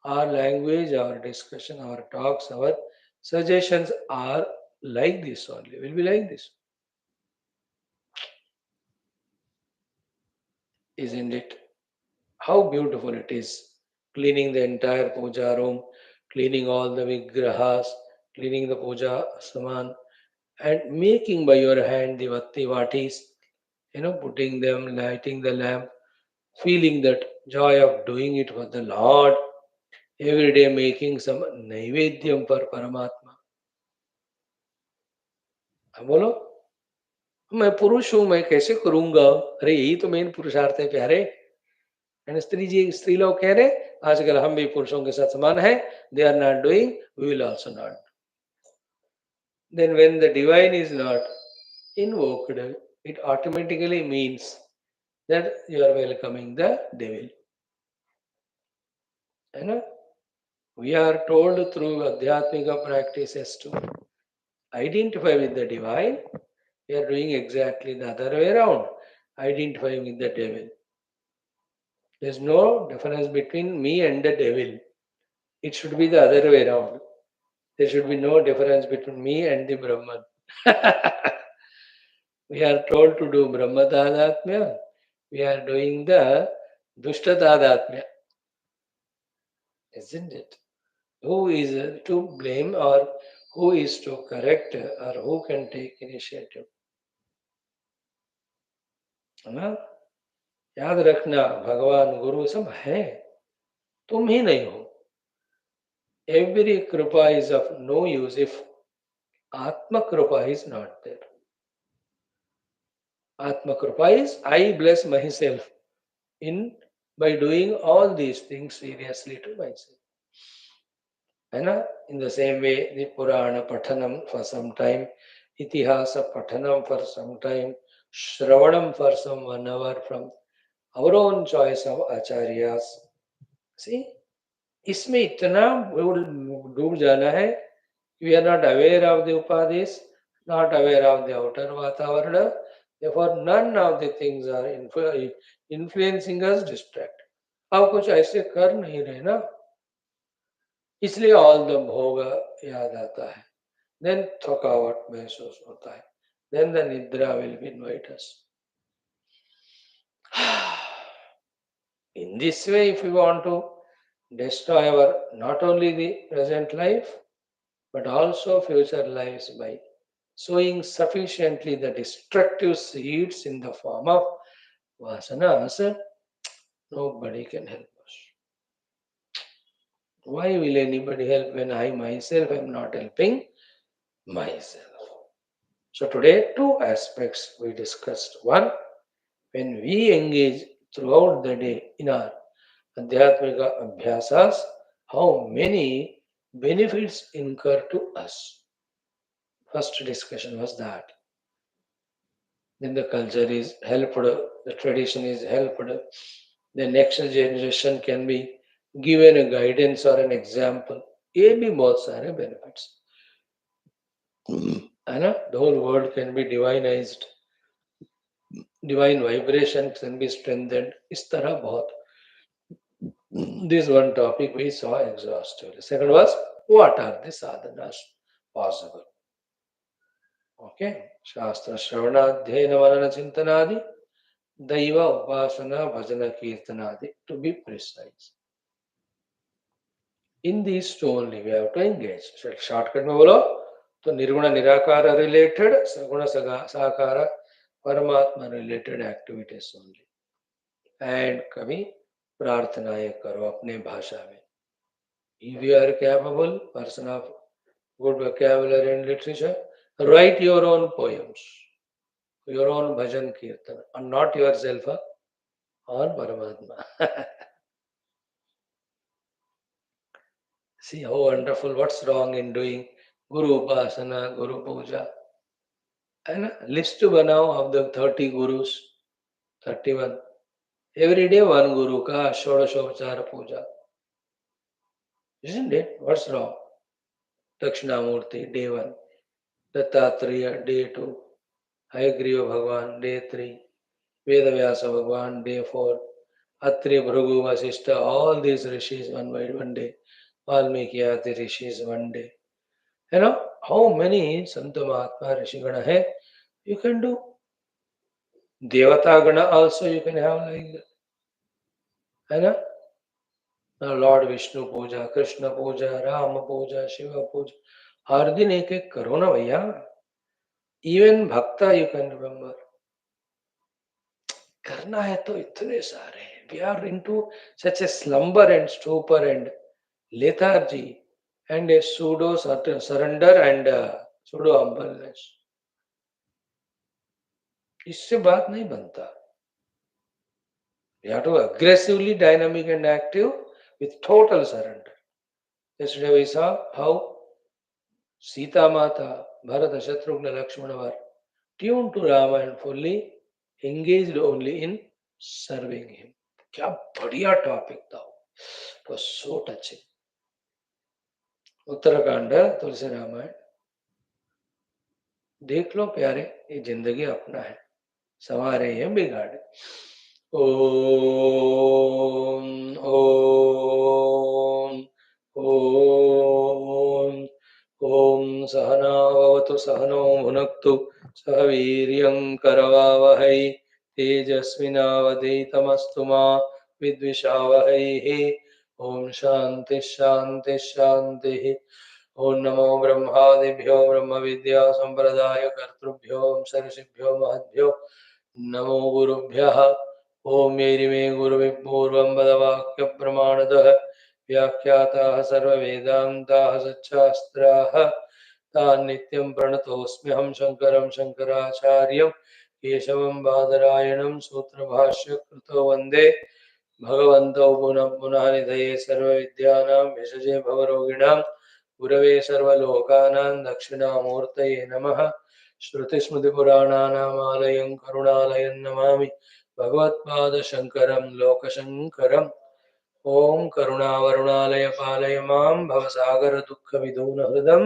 Our language, our discussion, our talks, our suggestions are like this only, will be like this. Isn't it? How beautiful it is. Cleaning the entire puja room, cleaning all the vigrahas, cleaning the puja saman, and making by your hand the vatti vatis, putting them, lighting the lamp, feeling that joy of doing it for the Lord, every day making some naivedyam for Paramatma. अब बोलो मैं पुरुष हूं, मैं कैसे करूंगा? अरे यही तो मेन पुरुषार्थ है प्यारे. एंड स्त्री लोग कह रहे आजकल हम भी पुरुषों के साथ समान है. They are not doing, we will also not. Then when the divine is not invoked, it automatically means that you are welcoming the devil. You know, we are told through Adhyatmika practices to identify with the divine. We are doing exactly the other way around, identifying with the devil. There is no difference between me and the devil. It should be the other way around. There should be no difference between me and the Brahman. We are told to do Brahma Tadatmya. We are doing the Dushta Tadatmya. Isn't it? Who is to blame or who is to correct or who can take initiative? है ना? याद रखना भगवान गुरु सब है, तुम ही नहीं हो. every kripa is of no use if Atma kripa is not there. Atma kripa is I bless myself in by doing all these things seriously to myself. And in the same way, the Purana Pathanam for some time, Itihasa Pathanam for some time, Shravanam for some 1 hour from our own choice of acharyas. See, इसमें इतना डूब जाना है, we are not aware of the upadhis, not aware of the outer vatavarana, therefore none of the things are influencing us distract. अब कुछ ऐसे कर नहीं रहे ना, इसलिए ऑल द भोग याद आता है, देन थकावट महसूस होता है, देन द निद्रा will be invite us. In this way, if we want to destroy our not only the present life but also future lives by sowing sufficiently the destructive seeds in the form of vasanas, nobody can help us. Why will anybody help when I myself am not helping myself? So today, two aspects we discussed. One, when we engage throughout the day in our Adhyatmika Abhyasas, how many benefits incur to us. First discussion was that. Then the culture is helped, the tradition is helped, the next generation can be given a guidance or an example. ये भी बहुत सारे benefits. है ना? The whole world can be divinized. Divine vibration can be strengthened. इस तरह बहुत. This one topic we saw exhaustively. Second was, what are the sadhanas possible? Okay. Shastra Shravana Dhyena Manana Chintanadi, Daiva Upasana Bhajana Kirtanadi, to be precise. In these two only we have to engage. Shortcut में बोलो तो निर्गुण निराकार related, सगुण साकार परमात्मा related activities only. And कभी प्रार्थनाएं करो अपने भाषा में. If you are capable person of good vocabulary and literature, write your own poems, your own bhajan kirtan, and not yourself on Paramatma. See how wonderful, what's wrong in doing Guru Upasana, Guru Puja. And a list banao of the 30 Gurus, 31. Every day one Guru ka Shodashopachara Puja. Isn't it? What's wrong? Dakshinamurti, day 1. Dattatreya, day 2. Hayagriva Bhagwan, day 3. Vedavyasa Bhagwan, day 4. Atri, Bhrigu, Vasishta, all these rishis one by one day. Valmiki Adi rishis one day. You know, how many Santa Mahatma Rishigana hai? You can do. Devata Gana also you can have like that. You know? Now Lord Vishnu Puja, Krishna Puja, Rama Puja, Shiva Puja. हर दिन एक एक करो ना भैया. Even Bhakta you can remember. करना है तो इतने सारे. We are into such a slumber and stupor and lethargy and a pseudo surrender and pseudo humbleness. इससे बात नहीं बनता. We have to aggressively dynamic and active with total surrender. Yesterday we saw how Sita Mata, Bharata, Shatrughna, Lakshmana were tuned to Rama and fully engaged only in serving him. क्या बढ़िया topic था. It was so touching. Uttarakhand तुलसी रामायण देख लो प्यारे, ये जिंदगी अपना है, सवारे हैं बिगाड़े. ओम ओम ओम ओम सहना भवतु सहनो भुनक्तु सह वीर्यं करवावहै तेजस्विनावधीतमस्तु मा विद्विषावहै. ओम शांति शांति शांति. ओम नमो ब्रह्मादिभ्यो ब्रह्म विद्या संप्रदाय कर्तृभ्यो ऋषिभ्यो महद्भ्यो नमो गुरुभ्यः. ओम मेरि मे गुरुभिः पूर्वं वदवाक्य प्रमाणतः व्याख्याताः सर्ववेदान्ताः सच्छास्त्राः तान् नित्यं प्रणतोऽस्म्यहं शङ्करं शङ्कराचार्यं केशवं बादरायणं सूत्रभाष्यकृतो वन्दे भगवन्तौ पुनः पुनः निधये सर्वविद्यानां विषजे भवरोगिणां गुरवे सर्वलोकानां दक्षिणामूर्तये नमः। श्रुतिस्मृतिपुराणानामालयं करुणालयं नमामि भगवत्पादशङ्करं लोकशङ्करम्। ओं करुणावरुणालय पालय मां भवसागरदुःखविदूनहृदं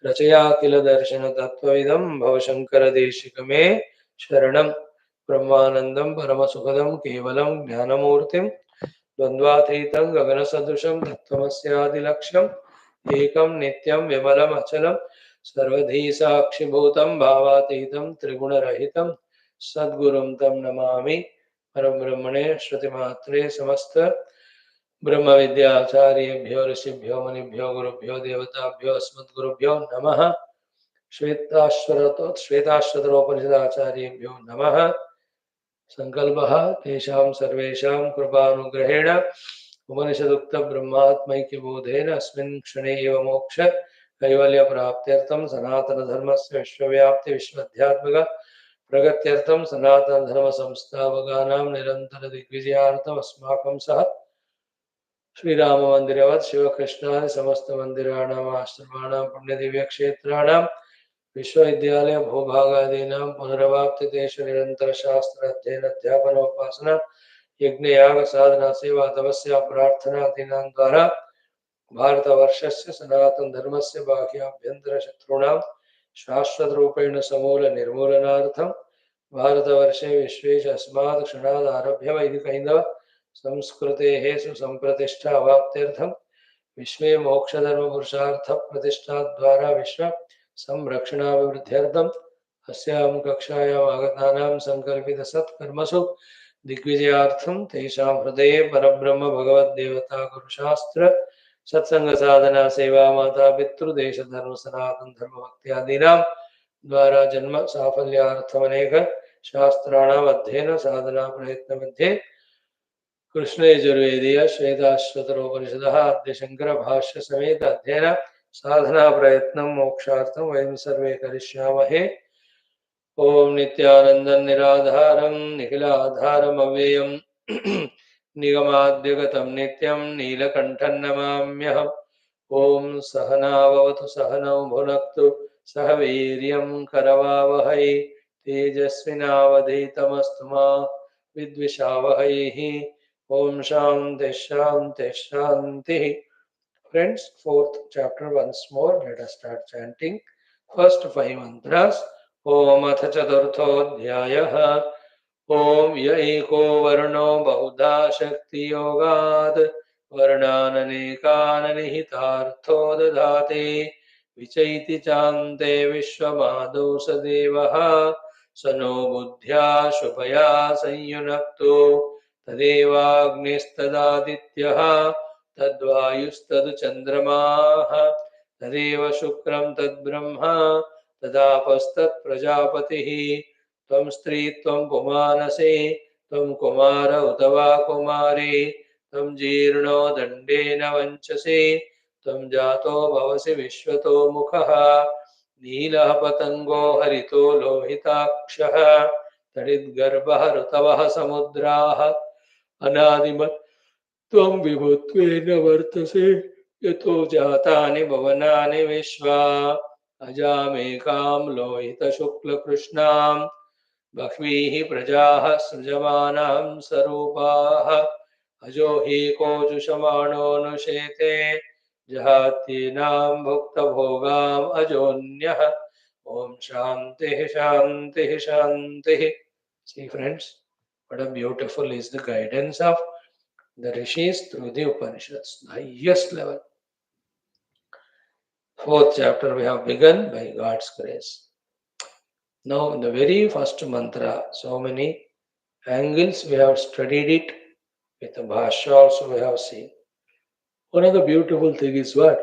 रचयाखिलदर्शनतत्त्वविदं भवशङ्करदेशिकमे शरणं। ब्रह्मानन्दं परमसुखदं केवलं ज्ञानमूर्तिं द्वन्द्वातीतं गगनसदृशं तत्त्वमस्यादिलक्ष्यम् एकं नित्यं विमलमचलं सर्वधी साक्षिभूतं भावातीतं त्रिगुणरहितं सद्गुरुं तं नमामि। परब्रह्मणे श्रुतिमात्रे समस्त ब्रह्म विद्याचार्येभ्यो ऋषिभ्यो मुनिभ्यो गुरुभ्यो देवताभ्यो अस्मद्गुरुभ्यो नमः। श्वेताश्वतरोपनिषदाचार्येभ्यो नमः। संकल्पः तेषां सर्वेषां कृपानुग्रहेण उपनिषदुक्तब्रह्मात्मैक्यबोधेन अस्मिन् क्षणे एव मोक्ष कैवल्यप्राप्त्यर्थं सनातनधर्मस्य विश्वव्याप्ति विश्वध्यात्मक प्रगत्यर्थं सनातनधर्मसंस्थापकानां निरन्तरदिग्विजयार्थम् अस्माकं सह श्रीराममन्दिरवत् शिवकृष्णादि समस्तमन्दिराणाम् आश्रमाणां पुण्यदिव्यक्षेत्राणां विश्वविद्यालय भूभागादीनां पुनरवाप्तितेषु निरन्तरशास्त्र अध्ययन अध्यापनोपासना यज्ञयाग साधना सेवा तपस्या प्रार्थनादीनां द्वारा भारतवर्षस्य सनातनधर्मस्य बाह्याभ्यन्तरशत्रूणां शाश्वतरूपेण समूलनिर्मूलनार्थं भारतवर्षे विश्वेश अस्मात् क्षणात् आरभ्य वैदिकैन्दव संस्कृतेः सुसम्प्रतिष्ठा अवाप्त्यर्थं विश्वे मोक्षधर्मपुरुषार्थ प्रतिष्ठाद्वारा विश्व संरक्षणाभिवृद्ध्यर्थम् अस्यां कक्षायाम् आगतानां संकल्पितसत्कर्मसु दिग्विजयार्थं तेषां हृदये परब्रह्म भगवद्देवता गुरुशास्त्र सत्संग साधना सेवा माता पितृदेश धर्म सनातन धर्म भक्त्यादीनां द्वारा जन्म साफल्यार्थमनेक शास्त्राणाम् अध्ययन साधना प्रयत्न मध्ये कृष्ण यजुर्वेदीय श्वेताश्वतरोपनिषदः आद्य शंकर भाष्य समेत अध्ययन साधना प्रयत्नं मोक्षार्थं वयं सर्वे करिष्यामहे। ओम नित्यानन्दं निराधारं निखिलाधारम् अव्ययम् निगमाद्यगतं नित्यं नीलकण्ठं नमाम्यहम्। ओम सहनाववतु सहनौ भुनक्तु सह वीर्यं करवावहै तेजस्विनावधीतमस्तु मा विद्विषावहैः। ओम शांति शांति शांति। Friends, fourth chapter once more. Let us start chanting. First five mantras. Om ath chaturthodhyayah. Om ya eko varno bahudha shakti yogat varnananekana nihitartho dadhate vichaiti chante vishwamadau sadevah sano buddhya shubhaya sanyunakto तदेवाग्निस्तदादित्यः तद्वायुस्तदचन्द्रमाः तदेव शुक्रं तद्ब्रह्मा तदापस्तत्प्रजापतिः त्वं स्त्री त्वं पुमानसे त्वं कुमार उत वा कुमारी त्वं जीर्णो दण्डेन वञ्चसि त्वं जातो भवसि विश्वतो मुखः नीलः पतङ्गो हरितो लोहिताक्षः तडिद्गर्भः ऋतवः समुद्राः अनादिमत् त्वं विभुत्वेन वर्तसे यतो जातानि भुवनानि विश्वा अजामेकां लोहितशुक्लकृष्णां बह्वीः प्रजाः सृजमानां स्वरूपाः अजो हि कोजुषमाणोऽनुशेते जहात्येनां भुक्तभोगाम् अजोऽन्यः। ओम शान्तिः शान्तिः शान्तिः। See friends, what a beautiful is the guidance of the rishis through the Upanishads, the highest level. Fourth chapter we have begun by God's grace. Now in the very first mantra, so many angles we have studied it. With the Bhashyam also we have seen. One of the beautiful thing is what?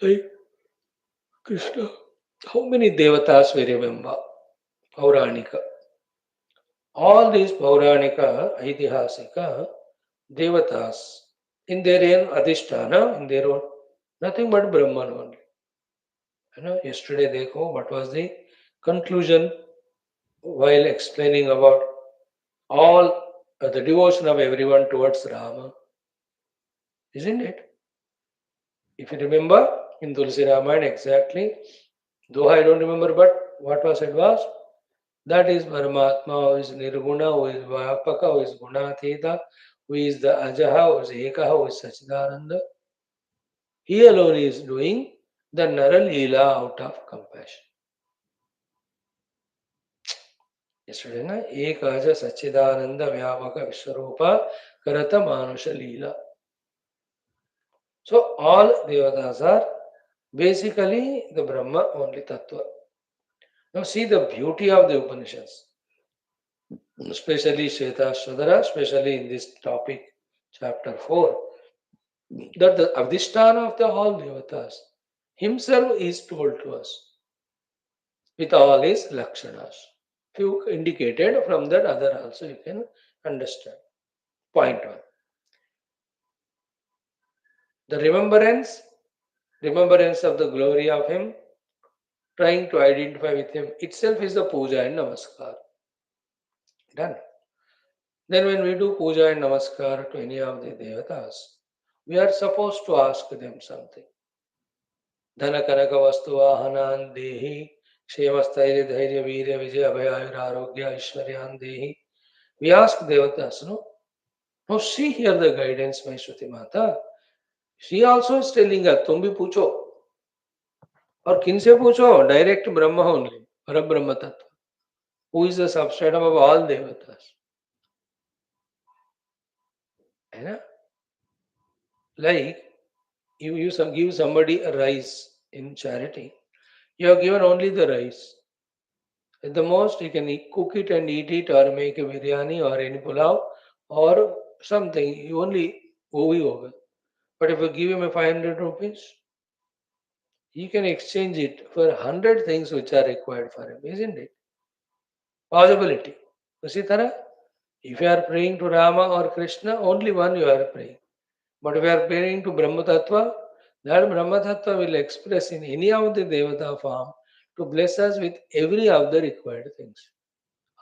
Like Krishna. How many devatas we remember? Pauranika. All these Pauranika, Aitihasika devatas, in their own adhisthana, in their own, nothing but Brahman only. Yesterday, dekho, what was the conclusion while explaining about all the devotion of everyone towards Rama, isn't it? If you remember in Tulsi Ramayana exactly, though I don't remember, but what was said was that is Paramatma, who is Nirguna, who is Vyapaka, who is Gunatheta, who is the Ajaha, who is Ekaha, who is Sachidananda. He alone is doing the Nara Leela out of compassion. Yesterday, na Ekaja Sachidananda Vyapaka Vishwarupa Karata Manusha Leela. So all Devatas are basically the Brahma only Tattva. Now see the beauty of the Upanishads, especially Shwethashwathara, especially in this topic, chapter 4, that the Adhisthana of the all Devatas himself is told to us with all his Lakshanas. Few indicated from that other also you can understand. Point 1. The remembrance of the glory of him, trying to identify with him itself is the puja and namaskar. Done. Then when we do puja and namaskar to any of the devatas, we are supposed to ask them something. Dhana kanaka vastu vahanan dehi, kshemasthayya dhairya virya vijaya abhayayur arogya ishwaryan dehi. We ask devatas, no? Now see here the guidance, my Shruti Mata. She also is telling us, तुम भी पूछो और किन से पूछो? Direct Brahma only, Parabrahma Tattva, who is the substratum of all devatas. है ना? Like you give somebody a rice in charity, you have given only the rice. At the most, you can cook it and eat it, or make a biryani or any pulao or something. You only over. But if you give him a 500 rupees, he can exchange it for 100 things which are required for him, isn't it? Possibility. Usi tarah, if you are praying to Rama or Krishna, only one you are praying. But if you are praying to Brahma Tattva, that Brahma Tattva will express in any of the Devata form to bless us with every of the required things,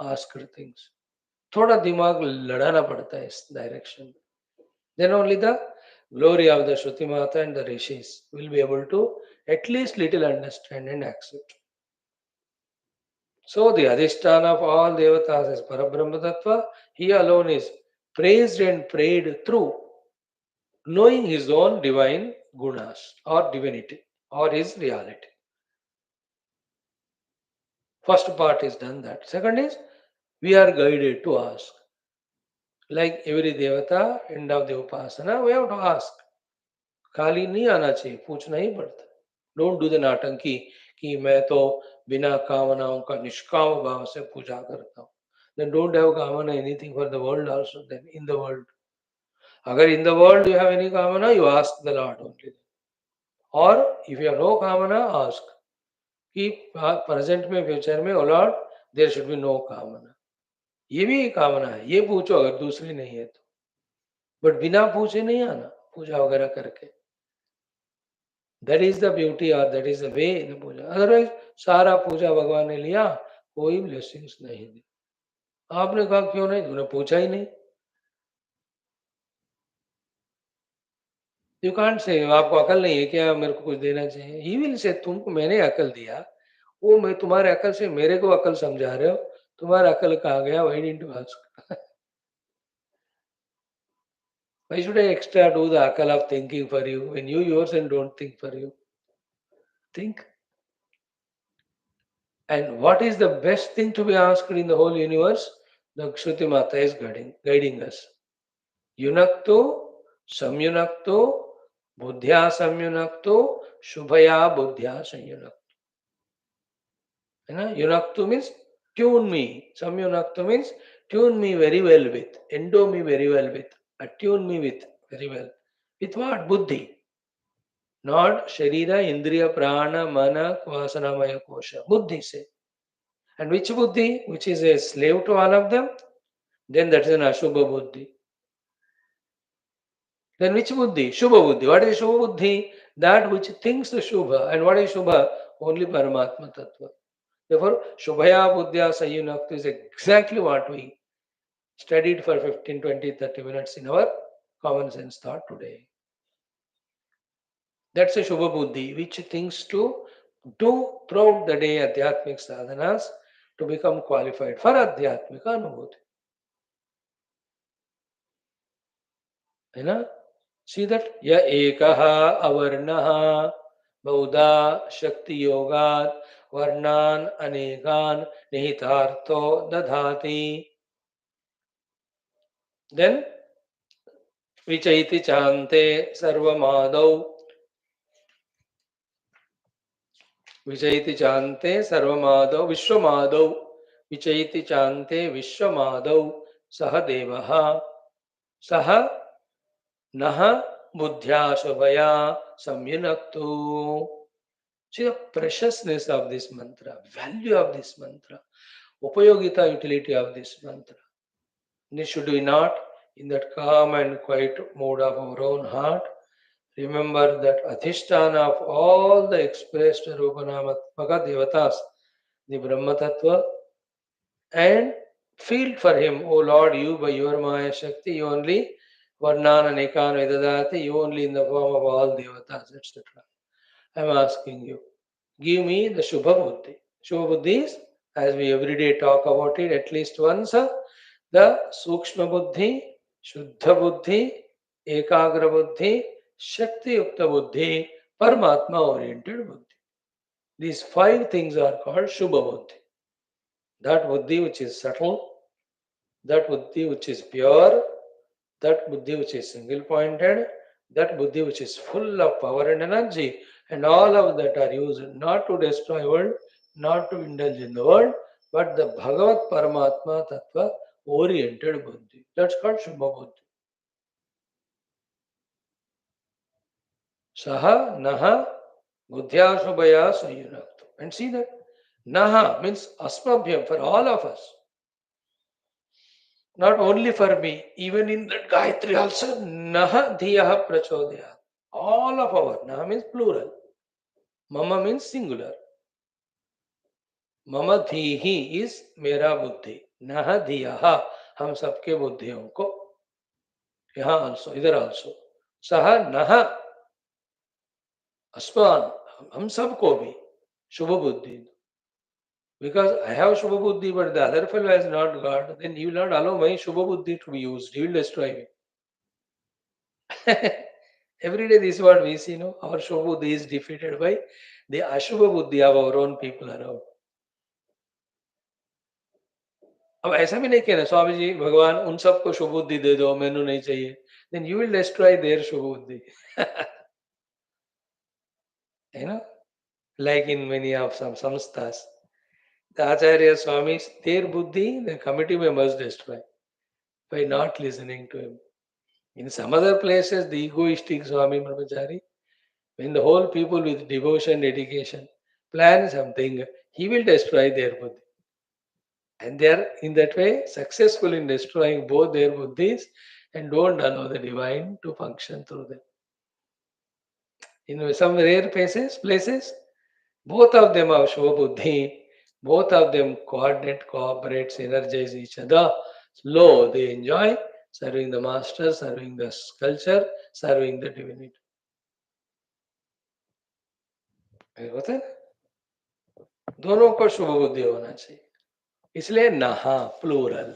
asked things. थोड़ा दिमाग लड़ाना पड़ता है इस direction में. Then only the glory of the Shruti Mata and the Rishis will be able to at least little understand and accept. So the Adhisthana of all Devatas is Parabrahma Tattva. He alone is praised and prayed through knowing his own divine gunas or divinity or his reality. First part is done that. Second is we are guided to ask. Like every devata, end of the upasana, we have to ask. खाली नहीं आना चाहिए, पूछना ही पड़ता. Don't do the नाटंकी कि मैं तो बिना कामनाओं का निष्काम भाव से पूजा करता हूँ. Then don't have kamana anything for the world also. Then in the world, अगर in the world you have any kamana, you ask the Lord only. Or if you have no kamana, ask. कि present में future में, O lord there should be no kamana. ये भी कामना है, ये पूछो अगर दूसरी नहीं है तो. बट बिना पूछे नहीं आना पूजा वगैरह करके. दैट इज द ब्यूटी और that is the way in puja. Otherwise सारा पूजा भगवान ने लिया, कोई ब्लेसिंग्स नहीं दी. आपने कहा क्यों नहीं? तुमने पूछा ही नहीं. यू कांट से आपको अकल नहीं है क्या, मेरे को कुछ देना चाहिए. ही विल से तुमको मैंने अकल दिया, वो मैं तुम्हारे अकल से मेरे को अकल समझा रहे हो. तुम्हारा अकल कहाँ गया? Why didn't you ask? Why should I extra do the akal of thinking for you when you yourself don't think for you? Think. And what is the best thing to be asked in the whole universe? The Shruti Mata is guiding us. Yunakto, samyunakto, buddhya samyunakto, shubhaya buddhya samyunakto. Yunakto means tune me. Samyunakto means tune me very well with, endow me very well with, attune me with very well. With what? Buddhi. Not Sharira, Indriya, Prana, Mana, Vasanamaya Kosha. Buddhi say. And which Buddhi? Which is a slave to all of them? Then that is an Ashubha Buddhi. Then which buddhi? Shubha buddhi. What is Shubha buddhi? That which thinks the Shubha. And what is Shubha? Only Paramatma Tattva. Therefore, Shubhaya Buddhya Sayunakta is exactly what we studied for 15, 20, 30 minutes in our common sense thought today. That's a Shubha Buddhi, which thinks to do throughout the day Adhyatmic sadhanas to become qualified for Adhyatmika Anubhuti. है ना? See that? या एकः अवर्णः बहुधा शक्ति योगात् वर्णान् अनेकान् निहितार्थो दधाति. Then विचैति चान्ते सर्वमादौ विचैति चान्ते सर्वमादौ विश्वमादौ विचैति चान्ते विश्वमादौ सह देवः सह नः बुद्ध्या शुभया संयुनक्तु. See the preciousness of this mantra, value of this mantra, upayogita, utility of this mantra. This should we not, in that calm and quiet mode of our own heart, remember that Adhisthana of all the expressed Rupanamatmaka Devatas, the Brahma Tattva, and feel for him, O Lord, you by your Maya Shakti, you only Varnana Nekan Vedadati, you only in the form of all Devatas, etc. I am asking you, give me the Shubha Buddhi. Shubha Buddhi is, as we every day talk about it at least once, the Sukshma Buddhi, Shuddha Buddhi, Ekagra Buddhi, Shakti Yukta Buddhi, Paramatma oriented Buddhi. These five things are called Shubha Buddhi. That Buddhi which is subtle, that Buddhi which is pure, that Buddhi which is single pointed, that Buddhi which is full of power and energy, and all of that are used not to destroy world, not to indulge in the world, but the Bhagavat Paramatma Tattva oriented Buddhi. That's called Shubha Buddhi. Saha Naha Buddhya Shubhaya Sayunaktu. And see that? Naha means Asmabhyam, for all of us. Not only for me, even in that Gayatri also, Naha Dhiyaha Prachodaya. All of our, Naha means plural. Mama means singular. Mama Dhihi is Mera Buddhi. Naha Dhiyaha, हम सबके बुद्धियों को. यहाँ also, इधर also. Saha Naha Asman, हम सबको भी. Shubha Buddhi. Because I have Shubha Buddhi, but the other fellow has not got, then you will not allow my Shubha Buddhi to be used. You will destroy me. Every day this is what we see, no? Our Shubha Buddhi is defeated by the Ashubha Buddhi of our own people around. अब ऐसा भी नहीं कहना स्वामी जी भगवान उन सबको शुभ बुद्धि दे दो मैनू नहीं चाहिए. Then you will destroy their शुभ बुद्धि. You know, like in many of some samsthas, the Acharya Swamis, their buddhi, the committee members destroy by not listening to him. In some other places, the egoistic Swami Brahmachari, when the whole people with devotion, dedication plan something, he will destroy their buddhi. And they are in that way successful in destroying both their buddhis and don't allow the divine to function through them. In some rare places, both of them have Shubha Buddhi, both of them coordinate, cooperate, synergize each other. Slow, they enjoy serving the master, serving the culture, serving the divinity. होता है ना? दोनों को शुभ बुद्धि होना चाहिए. इसलिए नहा plural.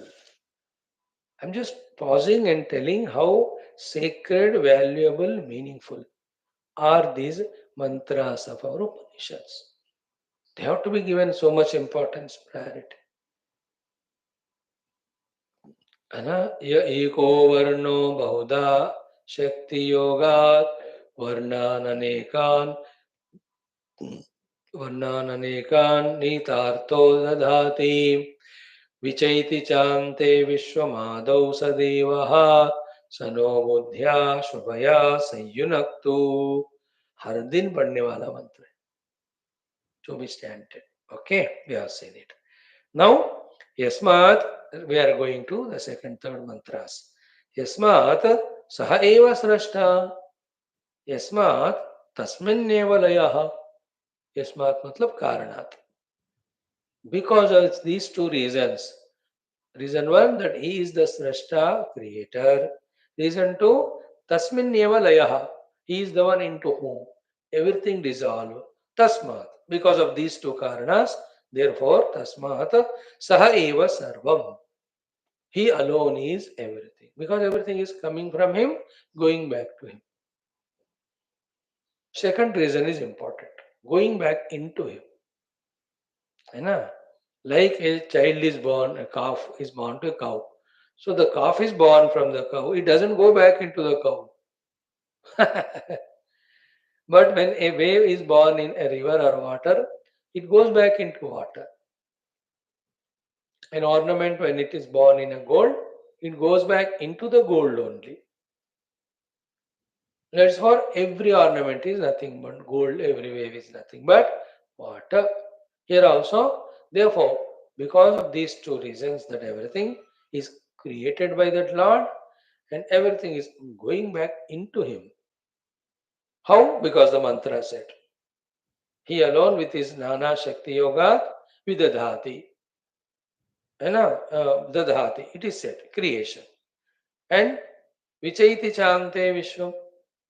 I'm just pausing and telling how sacred, valuable, meaningful are these mantras of our Upanishads. They have to be given so much importance, priority. य एको वर्णो बहुधा शक्ति योगात् वर्णाननेकान् नीतार्थो दधाति. विचैति चान्ते विश्वमादौ स देवः स नो बुद्ध्या शुभया संयुनक्तु. हर दिन पढ़ने वाला मंत्र है. To be chanted. Okay, we have seen it. Now, Yasmat, we are going to the second, third mantras. Yasmat सह एव स्रष्टा यस्मात् तस्मिन्नेव लयः. यस्मात् मतलब कारणात्. Because of these two reasons. Reason one, that he is the Srashta, creator. Reason two, Tasmin eva layaha. He is the one into whom everything dissolve. Tasmat. Because of these two karanas, therefore, Tasmat Saha eva sarvam. He alone is everything. Because everything is coming from him, going back to him. Second reason is important. Going back into him. Like a child is born, a calf is born to a cow. So the calf is born from the cow, it doesn't go back into the cow. But when a wave is born in a river or water, it goes back into water. An ornament, when it is born in a gold, it goes back into the gold only. That's for every ornament is nothing but gold, every wave is nothing but water. Here also, therefore, because of these two reasons, that everything is created by that Lord and everything is going back into Him. How? Because the mantra said, He alone with His Nana Shakti Yoga Vidadhati. Dadhati. It is said, creation. And Vichaiti Chante Vishwam.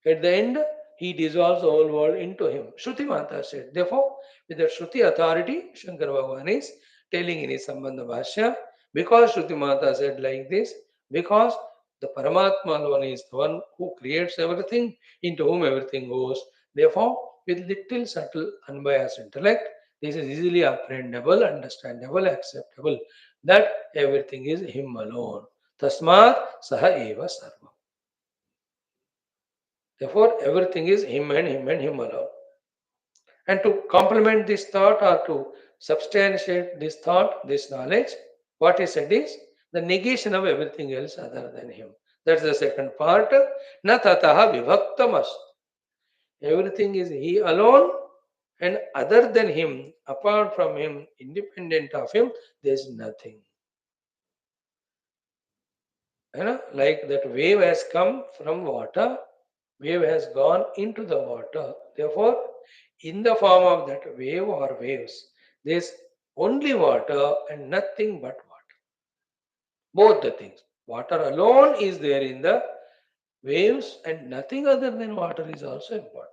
At the end, he dissolves the whole world into him. Shruti Mata said. Therefore, with the Shruti authority, Shankara Bhagavan is telling in his Sambandha Bhashyam, because Shruti Mata said like this, because the Paramatma alone is the one who creates everything, into whom everything goes. Therefore, with little subtle unbiased intellect, this is easily apprehendable, understandable, acceptable, that everything is him alone. Tasmat saha eva sarvam. Therefore, everything is him and him and him alone. And to complement this thought or to substantiate this thought, this knowledge, what he said is the negation of everything else other than him. That's the second part. Na tataha vibhaktamas. Everything is he alone, and other than him, apart from him, independent of him, there is nothing. Like that wave has come from water, wave has gone into the water. Therefore, in the form of that wave or waves, there is only water and nothing but water. Both the things. Water alone is there in the waves and nothing other than water is also important.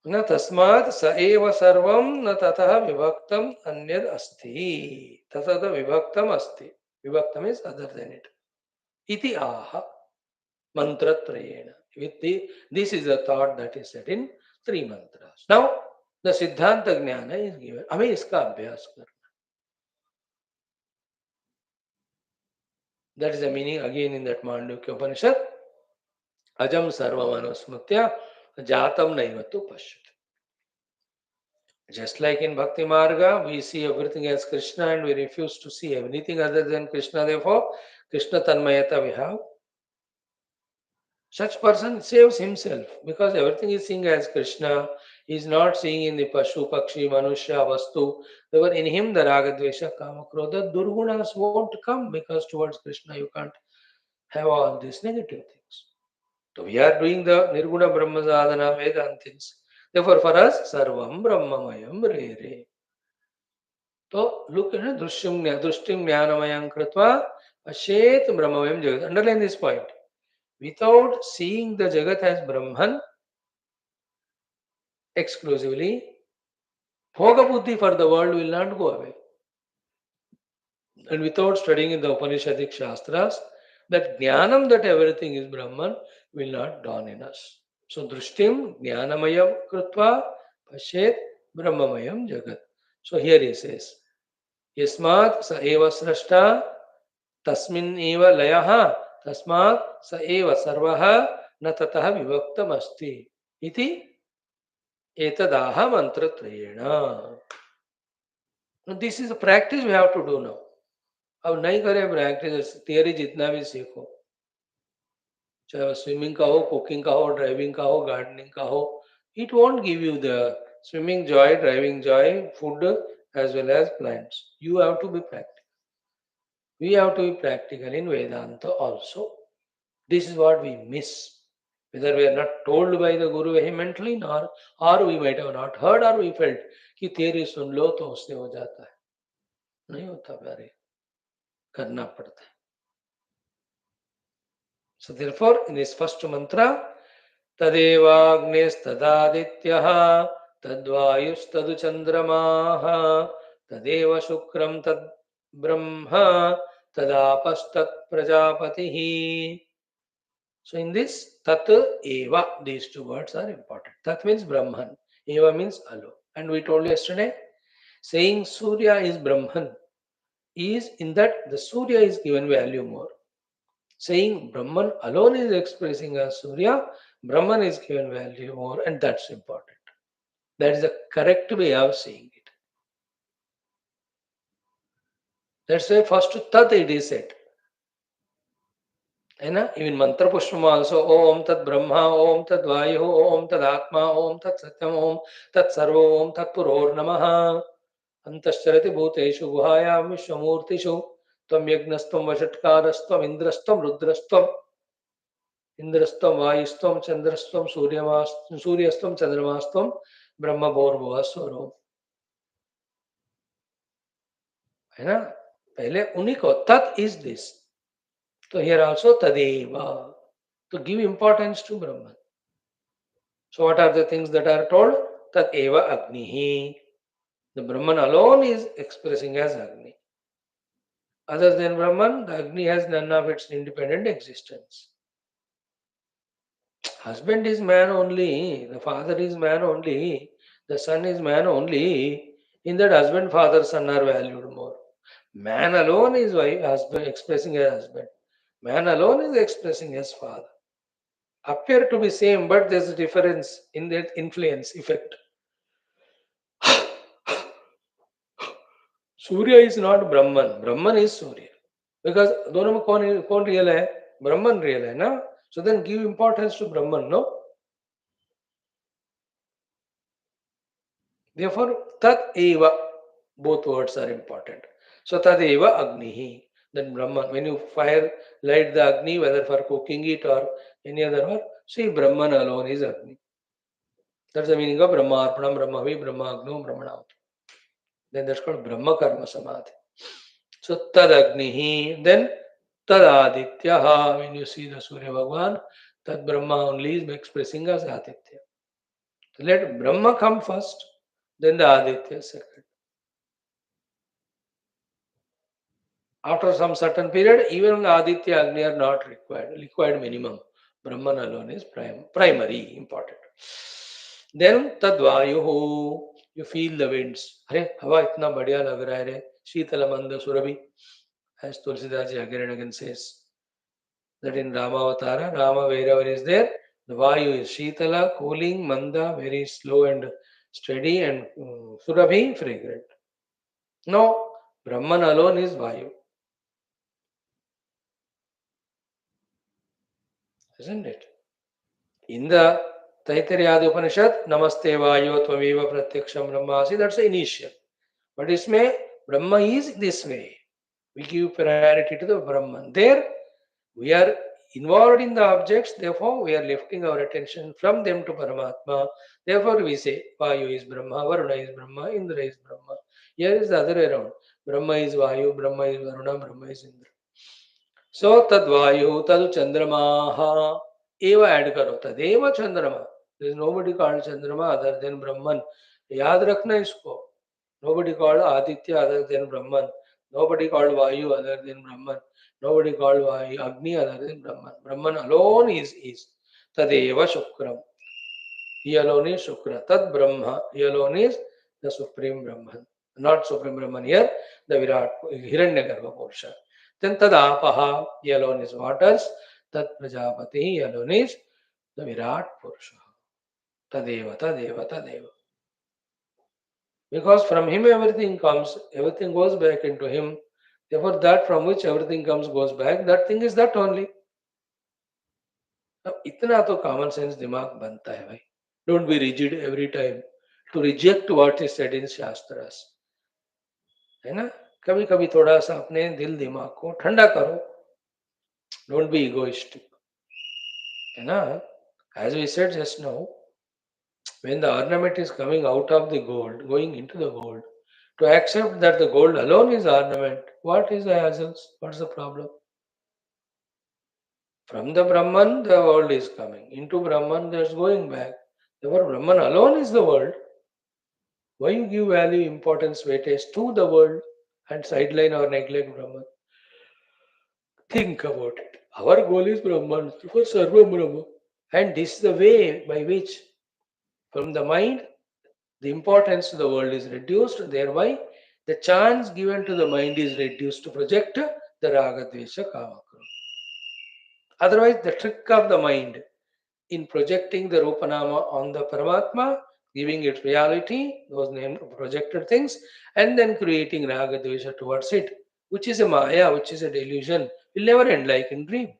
न तस्मात् स एव सर्वं न ततः विभक्तम अन्यद अस्ति. ततः विभक्तम अस्ति. Vibhaktam is other than it. Iti aha mantratrayena. This is the thought that is said in three mantras. Now, the Siddhanta Jnana is given. हमें इसका अभ्यास करना. That is the meaning again in that Mandukya Upanishad. Ajam sarvam anusmutya jatam naivatu pashyati. Just like in Bhakti Marga, we see everything as Krishna and we refuse to see anything other than Krishna. Therefore, Krishna Tanmayata we have. Such person saves himself because everything is seeing as Krishna. He is not seeing in the Pashu, Pakshi, Manusha, Vastu. Therefore, in him the Raga, Dvesha, Kama, Krodha, Durgunas won't come because towards Krishna you can't have all these negative things. So we are doing the Nirguna Brahma Sadhana Vedantins. Therefore, for us, Sarvam Brahmamayam Re Re. So look at Drushtim Jnanamayam Kritva Ashet Brahmamayam Jagat. Underline this point. Without seeing the Jagat as Brahman exclusively, Bhoga Buddhi for the world will not go away. And without studying in the Upanishadic Shastras, that Jnanam that everything is Brahman will not dawn in us. So Drushtim Jnanamayam Krutva Pashet Brahmamayam Jagat. So here he says, Yasmat sa eva srashta tasmin eva layaha tasmat sa eva sarvaha na tataha vivaktam asti. Iti etadaha mantratrayena. Now this is a practice we have to do now. अब नहीं करें practice theory जितना भी सीखो, चाहे swimming का हो, cooking का हो, ड्राइविंग का हो, गार्डनिंग का हो, it won't give you the swimming joy, driving joy, food as well as plants. You have to be practical. We have to be practical in Vedanta also. This is what we miss. Whether we are not told by the Guru vehemently, or we might have not heard, or we felt कि तेरी सुन लो तो उससे हो जाता है. नहीं होता प्यारे, करना पड़ता है. So therefore, in this first mantra, तदेवाग्निस्तदादित्यः तद्वायुस्तदु चन्द्रमाः तदेव शुक्रं तद् ब्रह्म तदापस्तत् प्रजापतिः. So in this tat eva, these two words are important. Tat means Brahman, eva means alone. And we told yesterday, saying Surya is Brahman is in that the Surya is given value more. Saying Brahman alone is expressing as Surya, Brahman is given value more, and that's important. That is the correct way of seeing it. That's why first tat it is said. Even mantra pushpam also Om Tat Brahma, Om Tat Vayu, Om Tat Atma, Om Tat Satyam, Om Tat Sarvo, Om Tat Puror Namaha. Antascharati Bhuteshu Guhayam Vishwamurtishu Tvam Yagnastvam Vashatkarastvam Indrastvam Rudrastvam Indrastvam Vayustvam Chandrastvam Suryastvam Chandramastam Brahma Bhorvava Swarom. है ना, पहले उन्हीं को tat is this. So here also tadeva, to give importance to Brahman. So what are the things that are told? Tat eva agnihi. The Brahman alone is expressing as Agni. Other than Brahman, the Agni has none of its independent existence. Husband is man only, the father is man only, the son is man only. In that husband, father, son are valued more. Man alone is husband expressing as husband. Man alone is expressing as father. Appear to be same, but there's a difference in that influence effect. Surya is not Brahman. Brahman is Surya. Because दोनों में कौन real है? Brahman real है ना? So then give importance to Brahman, no? Therefore, tat eva, both words are important. So tat eva agnihi. Then Brahman, when you light the Agni, whether for cooking it or any other work, see Brahman alone is Agni. That's the meaning of Brahma Arpanam, Brahmavi, Brahma Agno, Brahmanam. Then that's called Brahma Karma Samadhi. So Tad Agnihi, then Tad Adityaha, when you see the Surya Bhagwan, Tad Brahma only is expressing as Aditya. So let Brahma come first, then the Aditya second. After some certain period, even Aditya Agni are not required minimum. Brahman alone is primary, important. Then Tadvayu, you feel the winds. Arey, हवा इतना बढ़िया लग रहा है रे, शीतल मंद Surabhi. As Tulsidas again and again says, that in Ramavatara, Rama wherever is there, the Vayu is Shitala, cooling, Manda, very slow and steady, and Surabhi, fragrant. No, Brahman alone is Vayu. Isn't it? In the Taittiriya Upanishad, Namaste Vayu Tvamiva Pratyaksham Brahmasi, that's the initial. But isme, Brahma is this way. We give priority to the Brahman. There, we are involved in the objects, therefore we are lifting our attention from them to Paramatma. Therefore we say, Vayu is Brahma, Varuna is Brahma, Indra is Brahma. Here is the other way around. Brahma is Vayu, Brahma is Varuna, Brahma is Indra. So tad Vayu, tad Chandramaha. Eva add karo, tadeva Chandrama. There is nobody called Chandrama other than Brahman. Yaad rakhna isko. Nobody called Aditya other than Brahman. Nobody called Vayu other than Brahman. Nobody called Vayu, Agni other than Brahman. Brahman alone is. Tadeva Shukram. He alone is Shukra. Tad Brahma. He alone is the Supreme Brahman. Not Supreme Brahman here, the Virat, Hiranyagarbha Purusha. Then Tad Apaha. He alone is waters. Tad Prajapati. He alone is the Virat Purusha. Tadeva, Tadeva, Tadeva. Because from him everything comes, everything goes back into him. Therefore, that from which everything comes goes back, that thing is that only. अब इतना तो common sense दिमाग बनता है भाई. Don't be rigid every time to reject what is said in Shastras. है ना? कभी कभी थोड़ा सा अपने दिल दिमाग को ठंडा करो. डोंट बी इगोइस्टिक, है ना. As we said just now, when the ornament is coming out of the gold, going into the gold, to accept that the gold alone is ornament, what is the hassles? What's the problem? From the Brahman, the world is coming. Into Brahman, there's going back. Therefore, Brahman alone is the world. Why you give value, importance, weightage to the world and sideline or neglect Brahman? Think about it. Our goal is Brahman, for Sarva Brahma. And this is the way by which, from the mind, the importance to the world is reduced. Thereby, the chance given to the mind is reduced to project the Raga, Dvesha, Kama. Otherwise, the trick of the mind in projecting the Rupanama on the Paramatma, giving it reality, those named projected things, and then creating Raga Dvesha towards it, which is a Maya, which is a delusion, will never end like in dream.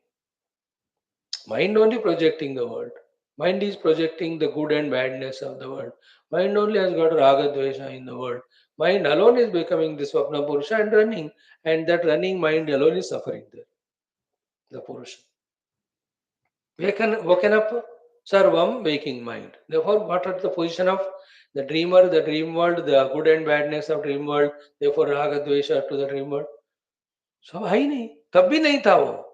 Mind only projecting the world. Mind is projecting the good and badness of the world. Mind only has got Raga Dvesha in the world. Mind alone is becoming the Swapna Purusha and running, and that running mind alone is suffering there, the Purusha. Woken up, sarvam, waking mind. Therefore, what are the position of the dreamer, the dream world, the good and badness of dream world, therefore raga dvesha to the dream world? So hai nahi, tab bhi nahi tha wo.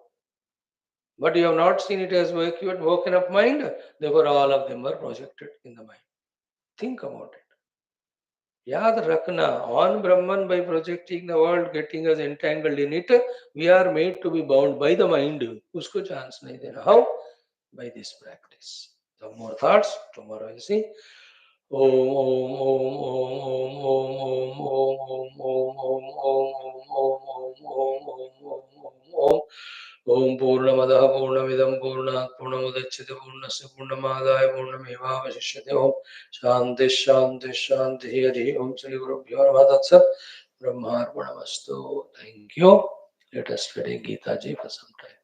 But you have not seen it as woken up mind, therefore all of them are projected in the mind. Think about it. Yad rakna, on Brahman, by projecting the world, getting us entangled in it, we are made to be bound by the mind. Usko chance nahi dena. How? By this practice. Some more thoughts. Tomorrow we'll see. Om Om Om Om Om Om Om Om Om Om Om Om Om Om Om Om Om Purnamadaha Purnamidam Purnat Purnamudachyate Purnasya Purnamadaya Purnamevavashishyate Om Shanti Shanti Shanti Hari Om Shri Gurubhyo Namaha Tat Sat Brahmarpanamastu. Thank you. Let us study Gita Ji for some time.